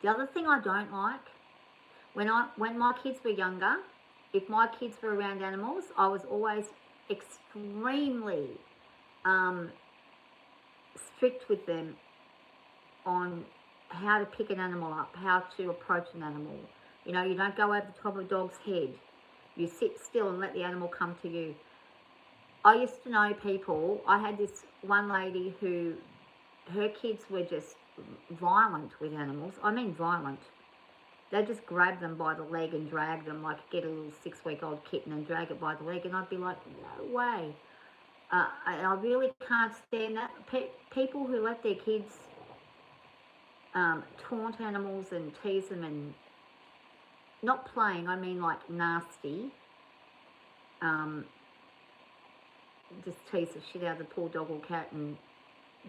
Speaker 2: The other thing I don't like, when my kids were younger, if my kids were around animals, I was always extremely strict with them on how to pick an animal up, how to approach an animal. You know, you don't go over the top of a dog's head. You sit still and let the animal come to you. I used to know people, I had this one lady who, her kids were just violent with animals. I mean violent. They just grab them by the leg and drag them, like get a little 6-week-old kitten and drag it by the leg, and I'd be like, no way. I really can't stand that. People who let their kids taunt animals and tease them, and not playing, I mean like nasty, just tease the shit out of the poor dog or cat and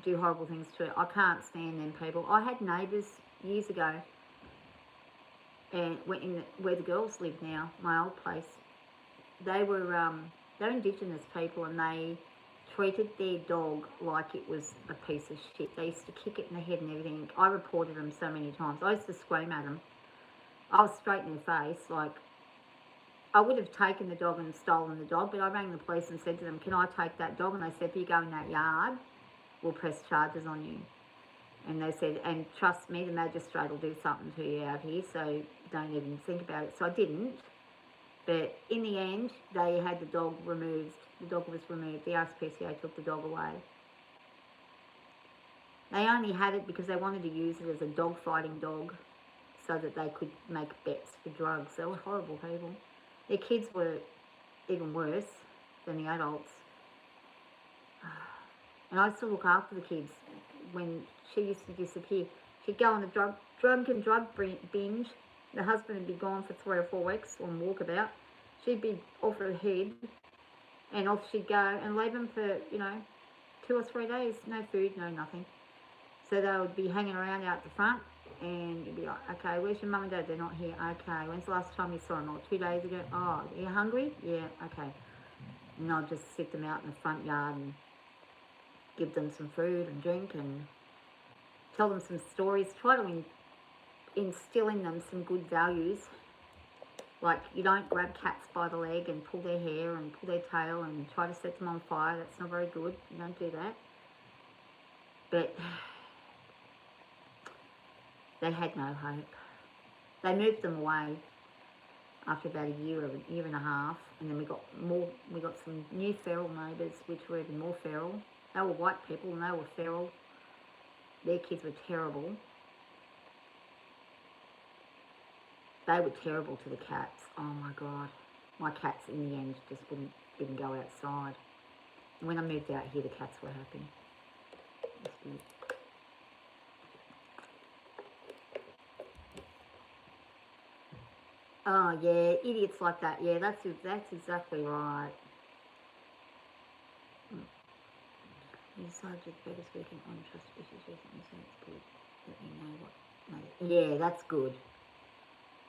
Speaker 2: do horrible things to it. I can't stand them people. I had neighbours years ago, and where the girls live now, my old place. They're Indigenous people, and they treated their dog like it was a piece of shit. They used to kick it in the head and everything. I reported them so many times. I used to scream at them. I was straight in their face. Like, I would have taken the dog and stolen the dog, but I rang the police and said to them, can I take that dog? And they said, if you go in that yard, we'll press charges on you. And they said, and trust me, the magistrate will do something to you out here, so don't even think about it. So I didn't. But in the end, they had the dog removed. The dog was removed. The RSPCA took the dog away. They only had it because they wanted to use it as a dog fighting dog so that they could make bets for drugs. They were horrible people. Their kids were even worse than the adults. And I used to look after the kids when she used to disappear. She'd go on a drunken drug binge. The husband would be gone for 3 or 4 weeks on walkabout. She'd be off her head, and off she'd go and leave them for, 2 or 3 days. No food, no nothing. So they would be hanging around out the front, and you'd be like, okay, where's your mum and dad? They're not here. Okay, when's the last time you saw them? 2 days ago. Oh, are you hungry? Yeah, okay. And I'll just sit them out in the front yard and give them some food and drink and tell them some stories. Try to instill in them some good values. Like, you don't grab cats by the leg and pull their hair and pull their tail and try to set them on fire. That's not very good. You don't do that. But they had no hope. They moved them away after about a year and a half, and then we got some new feral neighbours, which were even more feral. They were white people and they were feral. Their kids were terrible. They were terrible to the cats. Oh my God. My cats in the end just didn't go outside. And when I moved out here, the cats were happy. Oh yeah, idiots like that. Yeah, that's exactly right. You decided to the biggest weekend on trust issues recently, so it's good. Let me know what. Yeah, that's good.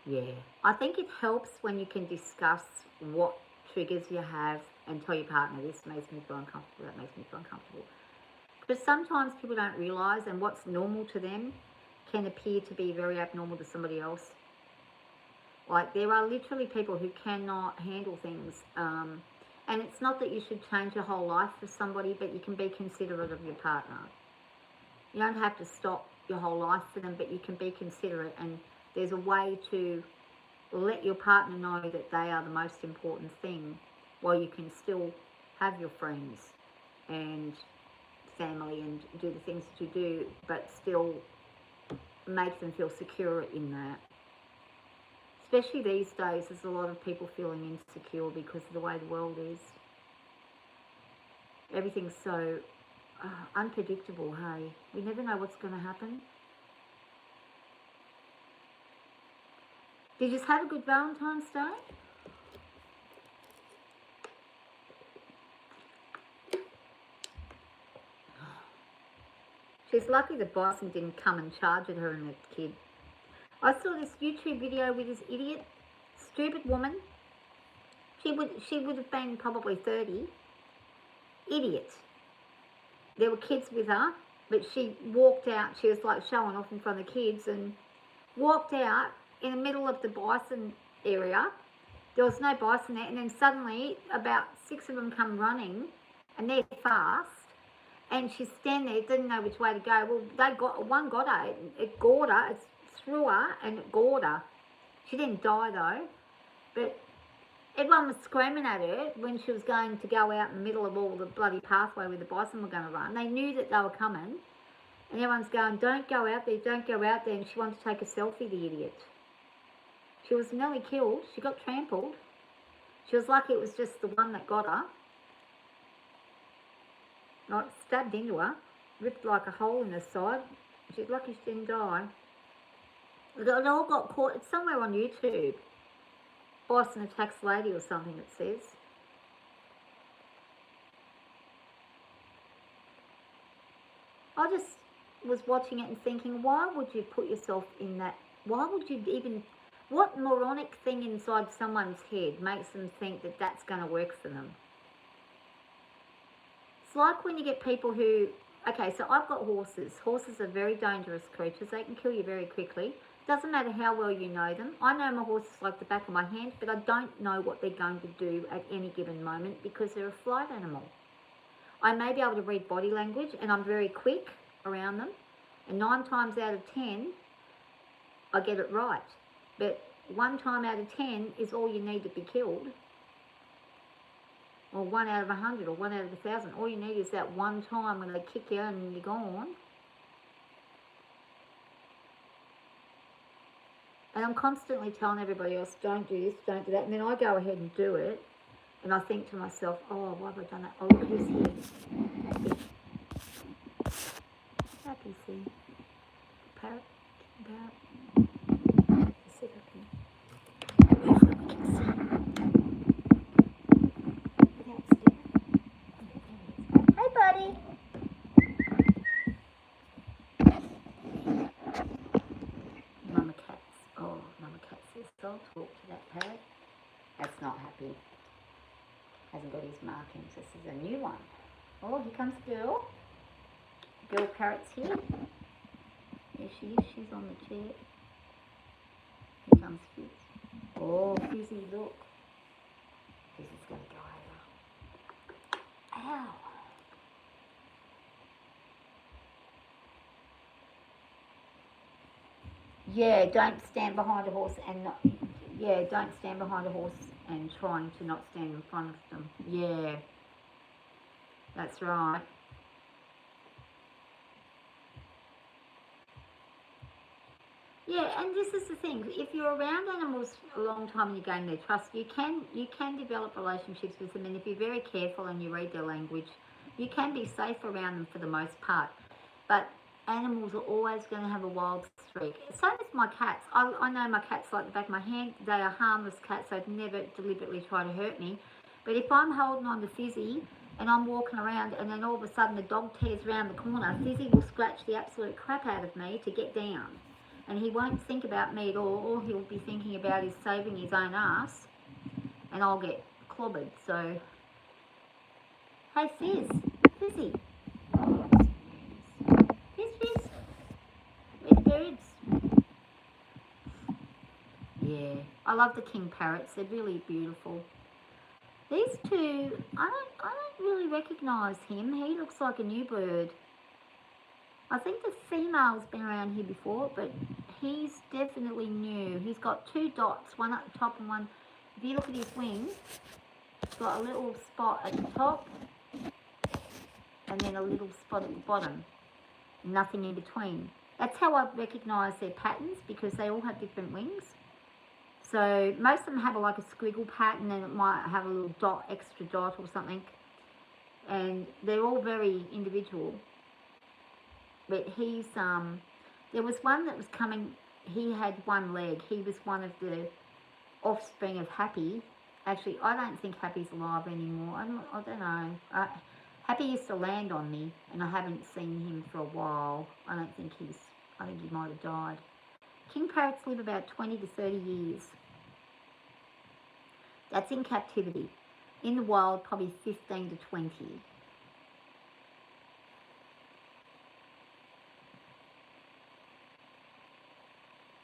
Speaker 2: Yeah, I think it helps when you can discuss what triggers you have and tell your partner, this makes me feel uncomfortable, that makes me feel uncomfortable. Because sometimes people don't realise, and what's normal to them can appear to be very abnormal to somebody else. Like, there are literally people who cannot handle things. And it's not that you should change your whole life for somebody, but you can be considerate of your partner. You don't have to stop your whole life for them, but you can be considerate, and there's a way to let your partner know that they are the most important thing, while you can still have your friends and family and do the things that you do, but still make them feel secure in that. Especially these days, there's a lot of people feeling insecure because of the way the world is. Everything's so unpredictable, hey? We never know what's going to happen. Did you just have a good Valentine's Day? She's lucky the Bison didn't come and charge at her and the kid. I saw this YouTube video with this idiot, stupid woman. She would have been probably 30. Idiot. There were kids with her, but she walked out. She was like showing off in front of the kids and walked out in the middle of the bison area. There was no bison there, and then suddenly about 6 of them come running, and they're fast. And she's standing there, didn't know which way to go. Well, one got her. It gored her. It threw her and it gored her. She didn't die though, but everyone was screaming at her when she was going to go out in the middle of all the bloody pathway where the bison were going to run. They knew that they were coming, and everyone's going, don't go out there, don't go out there. And she wanted to take a selfie, the idiot. She was nearly killed. She got trampled. She was lucky it was just the one that got her. Like, stabbed into her, ripped like a hole in her side. She's lucky she didn't die. It all got caught. It's somewhere on YouTube. Bison attacks lady or something, it says. I just was watching it and thinking, why would you put yourself in that? Why would you even... What moronic thing inside someone's head makes them think that that's going to work for them? It's like when you get people who... Okay, so I've got horses. Horses are very dangerous creatures. They can kill you very quickly. Doesn't matter how well you know them. I know my horses like the back of my hand, but I don't know what they're going to do at any given moment because they're a flight animal. I may be able to read body language, and I'm very quick around them. And 9 times out of 10, I get it right. But 1 time out of 10 is all you need to be killed. Or 1 out of 100, or 1 out of 1,000. All you need is that one time when they kick you and you're gone. And I'm constantly telling everybody else, don't do this, don't do that. And then I go ahead and do it. And I think to myself, oh, why have I done that? Oh, look who's here. Happy, see. Parrot, parrot. Let's see if I can move where we can see. Without staring. Hey, buddy. Mama Cat. Oh, Mama Cat says, I'll talk to that parrot. That's not happy. Hasn't got his markings. This is a new one. Oh, here comes Girl. Girl parrot's here. There she is. She's on the chair. Here comes Fizz. Oh, Fizzy, look. Fizzy's going to go over. Ow. Yeah, don't stand behind a horse and not... Yeah, don't stand behind a horse and trying to not stand in front of them. Yeah, that's right. Yeah, and this is the thing. If you're around animals a long time and you gain their trust, you can develop relationships with them, and if you're very careful and you read their language, you can be safe around them for the most part. But animals are always going to have a wild streak. Same as my cats. I know my cats like the back of my hand. They are harmless cats. They'd never deliberately try to hurt me. But if I'm holding on to Fizzy and I'm walking around and then all of a sudden the dog tears around the corner, Fizzy will scratch the absolute crap out of me to get down. And he won't think about me at all. All he'll be thinking about is saving his own ass, and I'll get clobbered. So, hey Fizzy, Fizzy, Fizz, where the birds? Yeah, I love the king parrots. They're really beautiful. These two, I don't really recognise him. He looks like a new bird. I think the female's been around here before, but he's definitely new. He's got two dots, one at the top and one. If you look at his wings, he's got a little spot at the top and then a little spot at the bottom. Nothing in between. That's how I recognise their patterns, because they all have different wings. So most of them have like a squiggle pattern, and it might have a little dot, extra dot or something. And they're all very individual. But he's, there was one that was coming, he had one leg. He was one of the offspring of Happy. Actually, I don't think Happy's alive anymore. I don't know. Happy used to land on me, and I haven't seen him for a while. I think he might have died. King parrots live about 20 to 30 years. That's in captivity. In the wild, probably 15 to 20.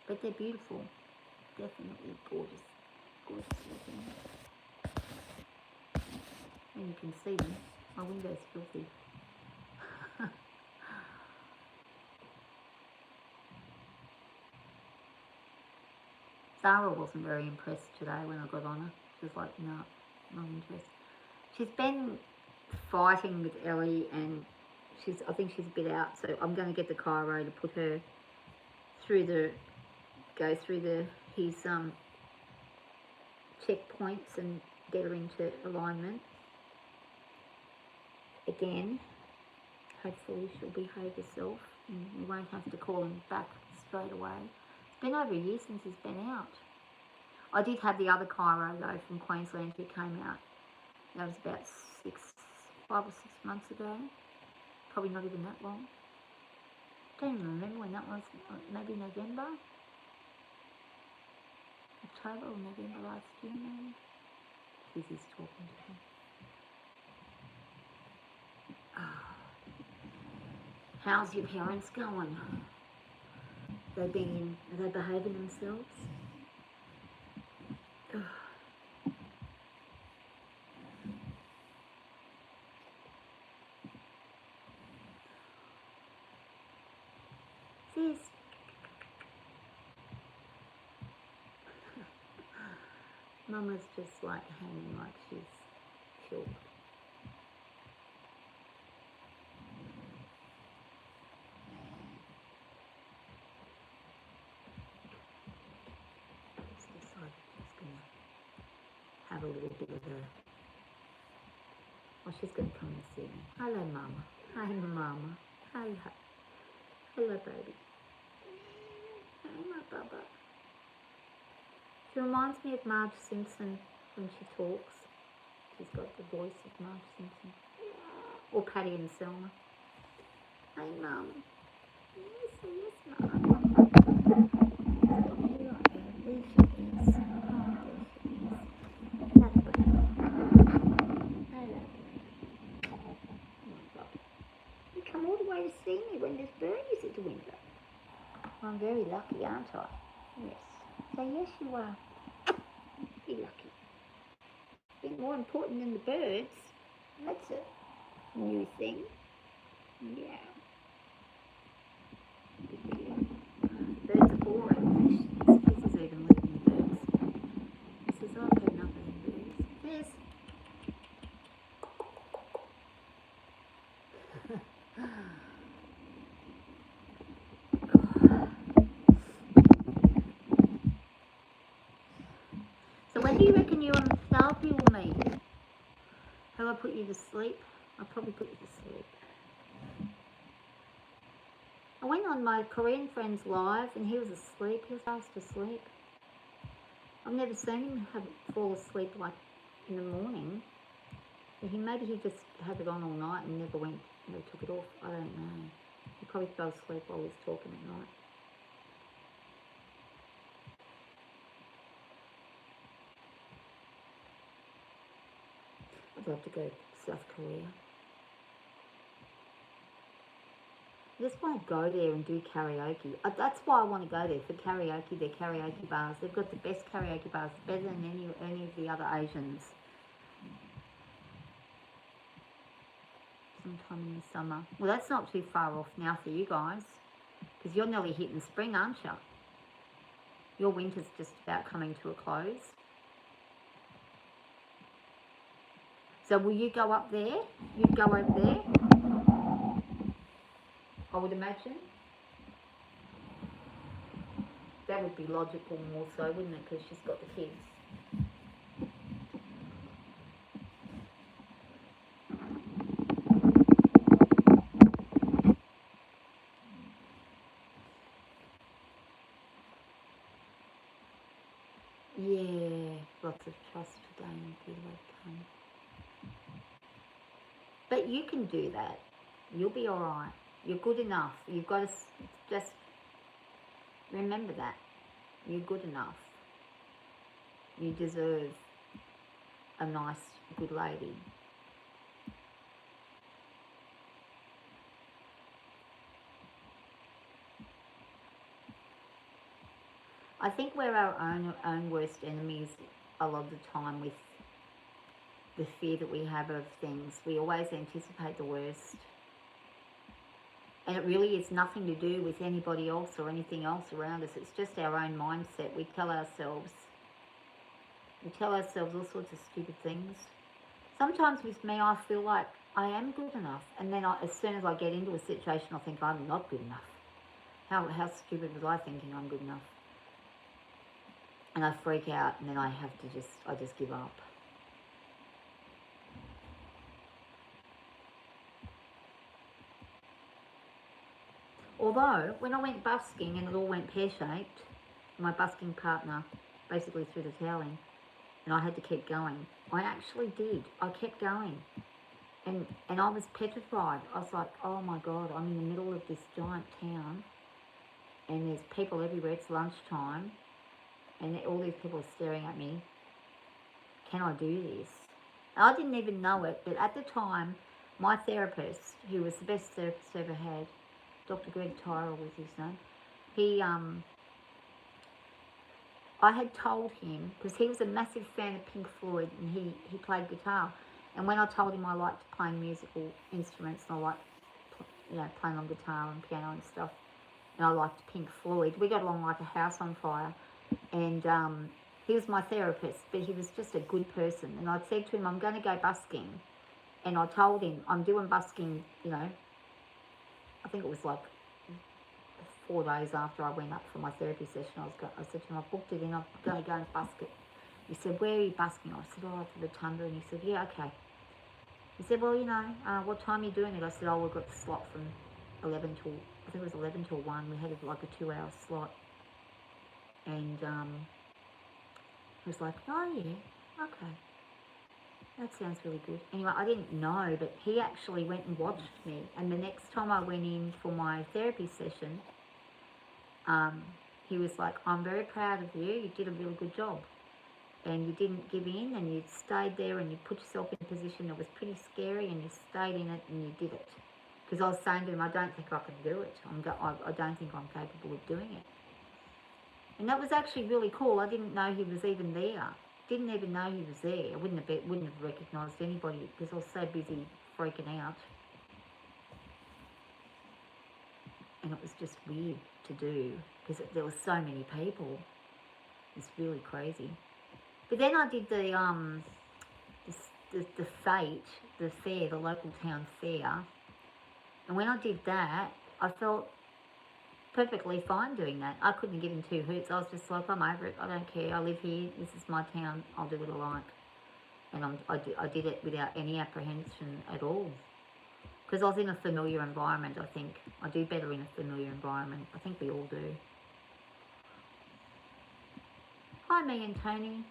Speaker 2: But they're beautiful. Definitely gorgeous. Gorgeous looking. And you can see them. My window's filthy. Zara wasn't very impressed today when I got on her. She was like, no, not impressed. She's been fighting with Ellie, and I think she's a bit out, so I'm going to get the chiro to put her through his checkpoints and get her into alignment. Again, hopefully she'll behave herself and we won't have to call him back straight away. It's been over a year since he's been out. I did have the other chiro though from Queensland who came out. That was about 5 or 6 months ago. Probably not even that long. Don't even remember when that was. Maybe November? October or November last year maybe? Fizzy's talking to him. How's your parents going? Are they behaving themselves? Fizz. Mama's just like hanging like she's chilled. Have a little bit of a... Oh, she's going to come and see me. Hello, Mama. Hi, Mama. Hello. Hello, baby. Hey, my bubba. She reminds me of Marge Simpson when she talks. She's got the voice of Marge Simpson. Or Patty and Selma. Hey, Mum. Yes, Mum. There she is. Oh, there she is. You come all the way to see me when there's birdies at the window. I'm very lucky, aren't I? Yes. So yes, you are. more important than the birds. That's a new thing. Yeah. Birds are boring. This is even living birds. This is I've had enough of birds. There's So when do you reckon you and Penelope will meet? Have I put you to sleep? I'll probably put you to sleep. I went on my Korean friend's live and he was asleep. He was fast asleep. I've never seen him fall asleep like in the morning. But maybe he just had it on all night and never took it off. I don't know. He probably fell asleep while he was talking at night. I'd love to go to South Korea. I just want to go there and do karaoke. That's why I want to go there, for karaoke. Their karaoke bars. They've got the best karaoke bars, better than any of the other Asians. Sometime in the summer. Well, that's not too far off now for you guys, because you're nearly hitting spring, aren't you? Your winter's just about coming to a close. So will you go up there? You'd go over there? I would imagine. That would be logical more so, wouldn't it? Because she's got the kids. Yeah, lots of trust for Dane and Peter come. But you can do that. You'll be all right. You're good enough. You've got to just remember that. You're good enough. You deserve a nice, good lady. I think we're our own worst enemies a lot of the time with the fear that we have of things. We always anticipate the worst. And it really is nothing to do with anybody else or anything else around us. It's just our own mindset. We tell ourselves all sorts of stupid things. Sometimes with me, I feel like I am good enough. And then as soon as I get into a situation, I think I'm not good enough. How stupid was I thinking I'm good enough? And I freak out, and then I just give up. Although, when I went busking and it all went pear-shaped, my busking partner basically threw the towel in, and I had to keep going. I actually did. I kept going. And I was petrified. I was like, oh my God, I'm in the middle of this giant town, and there's people everywhere. It's lunchtime, and all these people are staring at me. Can I do this? I didn't even know it, but at the time, my therapist, who was the best therapist I ever had, Dr. Greg Tyrell was his name, I had told him, because he was a massive fan of Pink Floyd, and he played guitar, and when I told him I liked playing musical instruments, and I liked playing on guitar and piano and stuff, and I liked Pink Floyd, we got along like a house on fire, and he was my therapist, but he was just a good person, and I'd said to him, I'm going to go busking, and I told him, I'm doing busking, I think it was like 4 days after I went up for my therapy session. I said to him, I booked it in, I'm going to go and busk it. He said, where are you busking? I said, oh, for the Tundra. And he said, yeah, okay. He said, well, what time are you doing it? I said, oh, we've got the slot from 11 till 1. We had like a 2-hour slot. And he was like, oh, yeah, okay. That sounds really good. Anyway, I didn't know, but he actually went and watched me. And the next time I went in for my therapy session, he was like, I'm very proud of you. You did a really good job. And you didn't give in, and you stayed there, and you put yourself in a position that was pretty scary, and you stayed in it, and you did it. Because I was saying to him, I don't think I can do it. I don't think I'm capable of doing it. And that was actually really cool. I didn't know he was even there. didn't even know he was there. I wouldn't have recognised anybody because I was so busy freaking out. And it was just weird to do because there were so many people. It's really crazy. But then I did the fete, the fair, the local town fair. And when I did that, I felt perfectly fine doing that. I couldn't give him two hoots. I was just like, I'm over it. I don't care. I live here. This is my town. I'll do what I like. And I did it without any apprehension at all. Because I was in a familiar environment, I think. I do better in a familiar environment. I think we all do. Hi, me and Tony.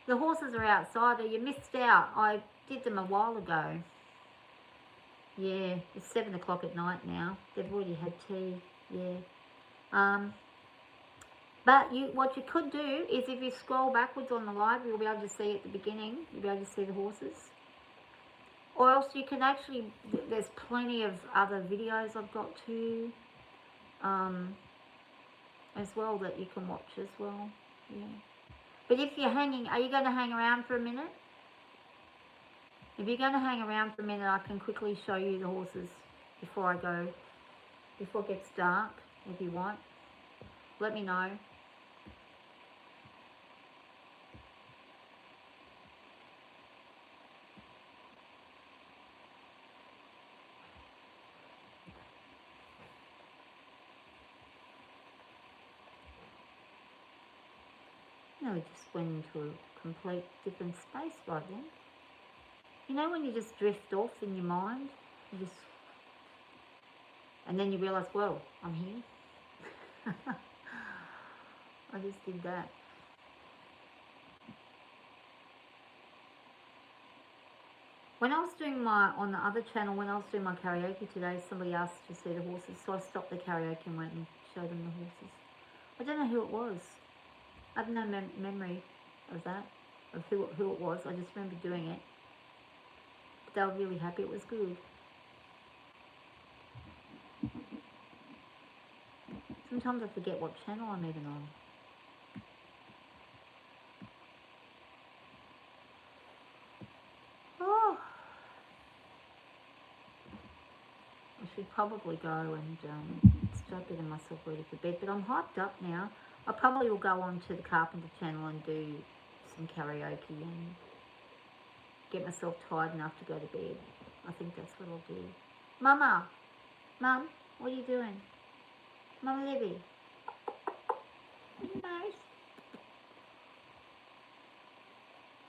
Speaker 2: The horses are outside. You missed out. I did them a while ago. Yeah, it's 7 o'clock at night now. They've already had tea. Yeah. But what you could do is if you scroll backwards on the live, you'll be able to see at the beginning. You'll be able to see the horses. Or else you can actually, there's plenty of other videos I've got too, as well that you can watch as well. Yeah. But if you're hanging, are you going to hang around for a minute? If you're going to hang around for a minute, I can quickly show you the horses before I go, before it gets dark, if you want. Let me know. No, we just went into a complete different space right then. You know when you just drift off in your mind? You just... And then you realise, whoa, I'm here. I just did that. When I was doing on the other channel, when I was doing my karaoke today, somebody asked to see the horses, so I stopped the karaoke and went and showed them the horses. I don't know who it was. I have no memory of that, of who it was. I just remember doing it. But they were really happy. It was good. Sometimes I forget what channel I'm even on. Oh, I should probably go and start getting myself ready for bed. But I'm hyped up now. I probably will go on to the Carpenter channel and do some karaoke and get myself tired enough to go to bed. I think that's what I'll do. Mama! Mum, what are you doing? Mum Libby. Nice.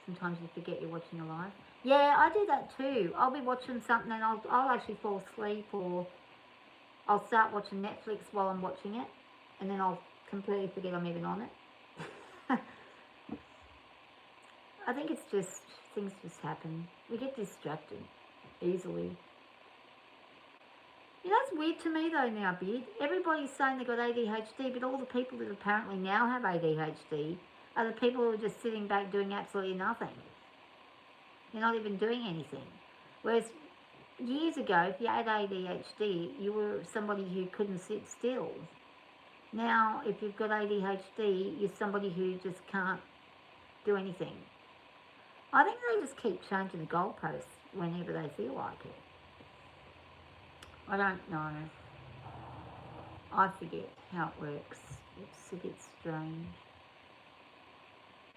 Speaker 2: Sometimes you forget you're watching a live. Yeah, I do that too. I'll be watching something and I'll actually fall asleep, or I'll start watching Netflix while I'm watching it, and then I'll completely forget I'm even on it. I think it's just, things just happen. We get distracted easily. You know, it's weird to me though now, Beard. Everybody's saying they've got ADHD, but all the people that apparently now have ADHD are the people who are just sitting back doing absolutely nothing. You're not even doing anything. Whereas years ago, if you had ADHD, you were somebody who couldn't sit still. Now, if you've got ADHD, you're somebody who just can't do anything. I think they just keep changing the goalposts whenever they feel like it. I don't know. I forget how it works. It's a bit strange.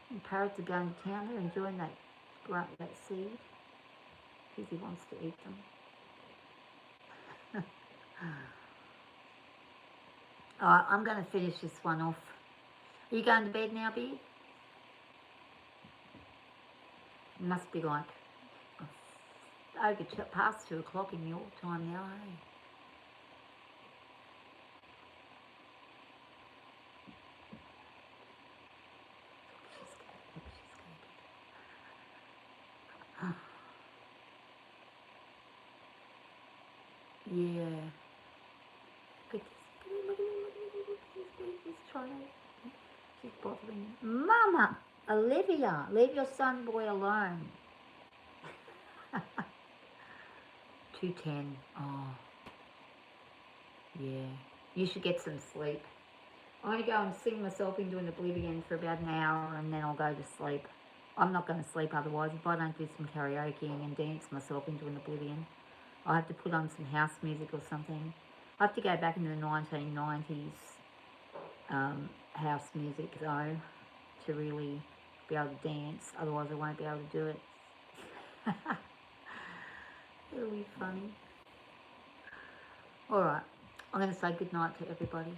Speaker 2: And parrots are going to town. They're enjoying that seed because he wants to eat them. Alright, I'm going to finish this one off. Are you going to bed now, Bea? It must be like past 2 o'clock in your time now, eh? Yeah. Good. Look at me. He's trying. She's bothering me. Mama! Olivia, leave your son boy alone. 2:10. Oh. Yeah. You should get some sleep. I'm going to go and sing myself into an oblivion for about an hour and then I'll go to sleep. I'm not going to sleep otherwise. If I don't do some karaokeing and dance myself into an oblivion, I have to put on some house music or something. I have to go back into the 1990s house music though to really be able to dance. Otherwise, I won't be able to do it. It'll be funny. All right, I'm going to say good night to everybody.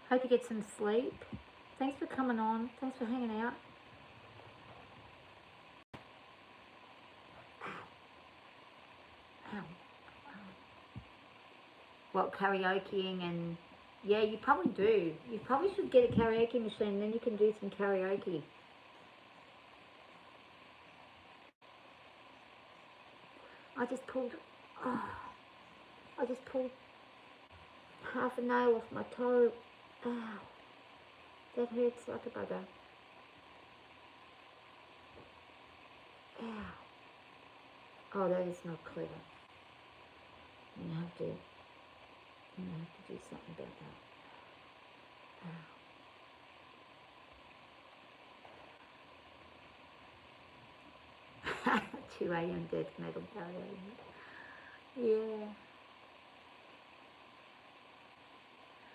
Speaker 2: Hope you get some sleep. Thanks for coming on. Thanks for hanging out. Ow. What, karaokeing and... Yeah, you probably do. You probably should get a karaoke machine and then you can do some karaoke. I just pulled half a nail off my toe. Ow. That hurts like a bugger. Ow. Oh, that is not clever. I'm gonna have to do something about that. 2 a.m. death metal karaoke. Yeah.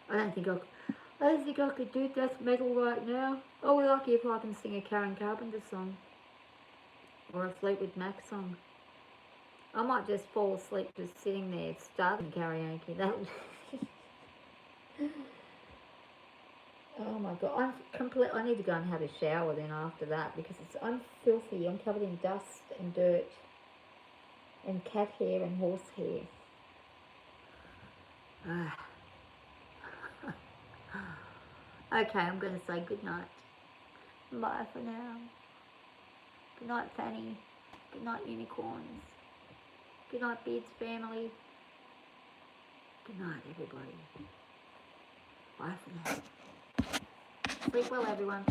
Speaker 2: I don't think I could do death metal right now. Oh, we're lucky if I can sing a Karen Carpenter song. Or a Fleetwood Mac song. I might just fall asleep just sitting there starting karaoke. That would... Oh my god, I need to go and have a shower then after that because I'm filthy. I'm covered in dust and dirt and cat hair and horse hair. Okay, I'm going to say good night. Bye for now. Good night, Fanny. Good night, unicorns. Good night, Beards family. Good night, everybody. Bye for now. Sleep well, everyone.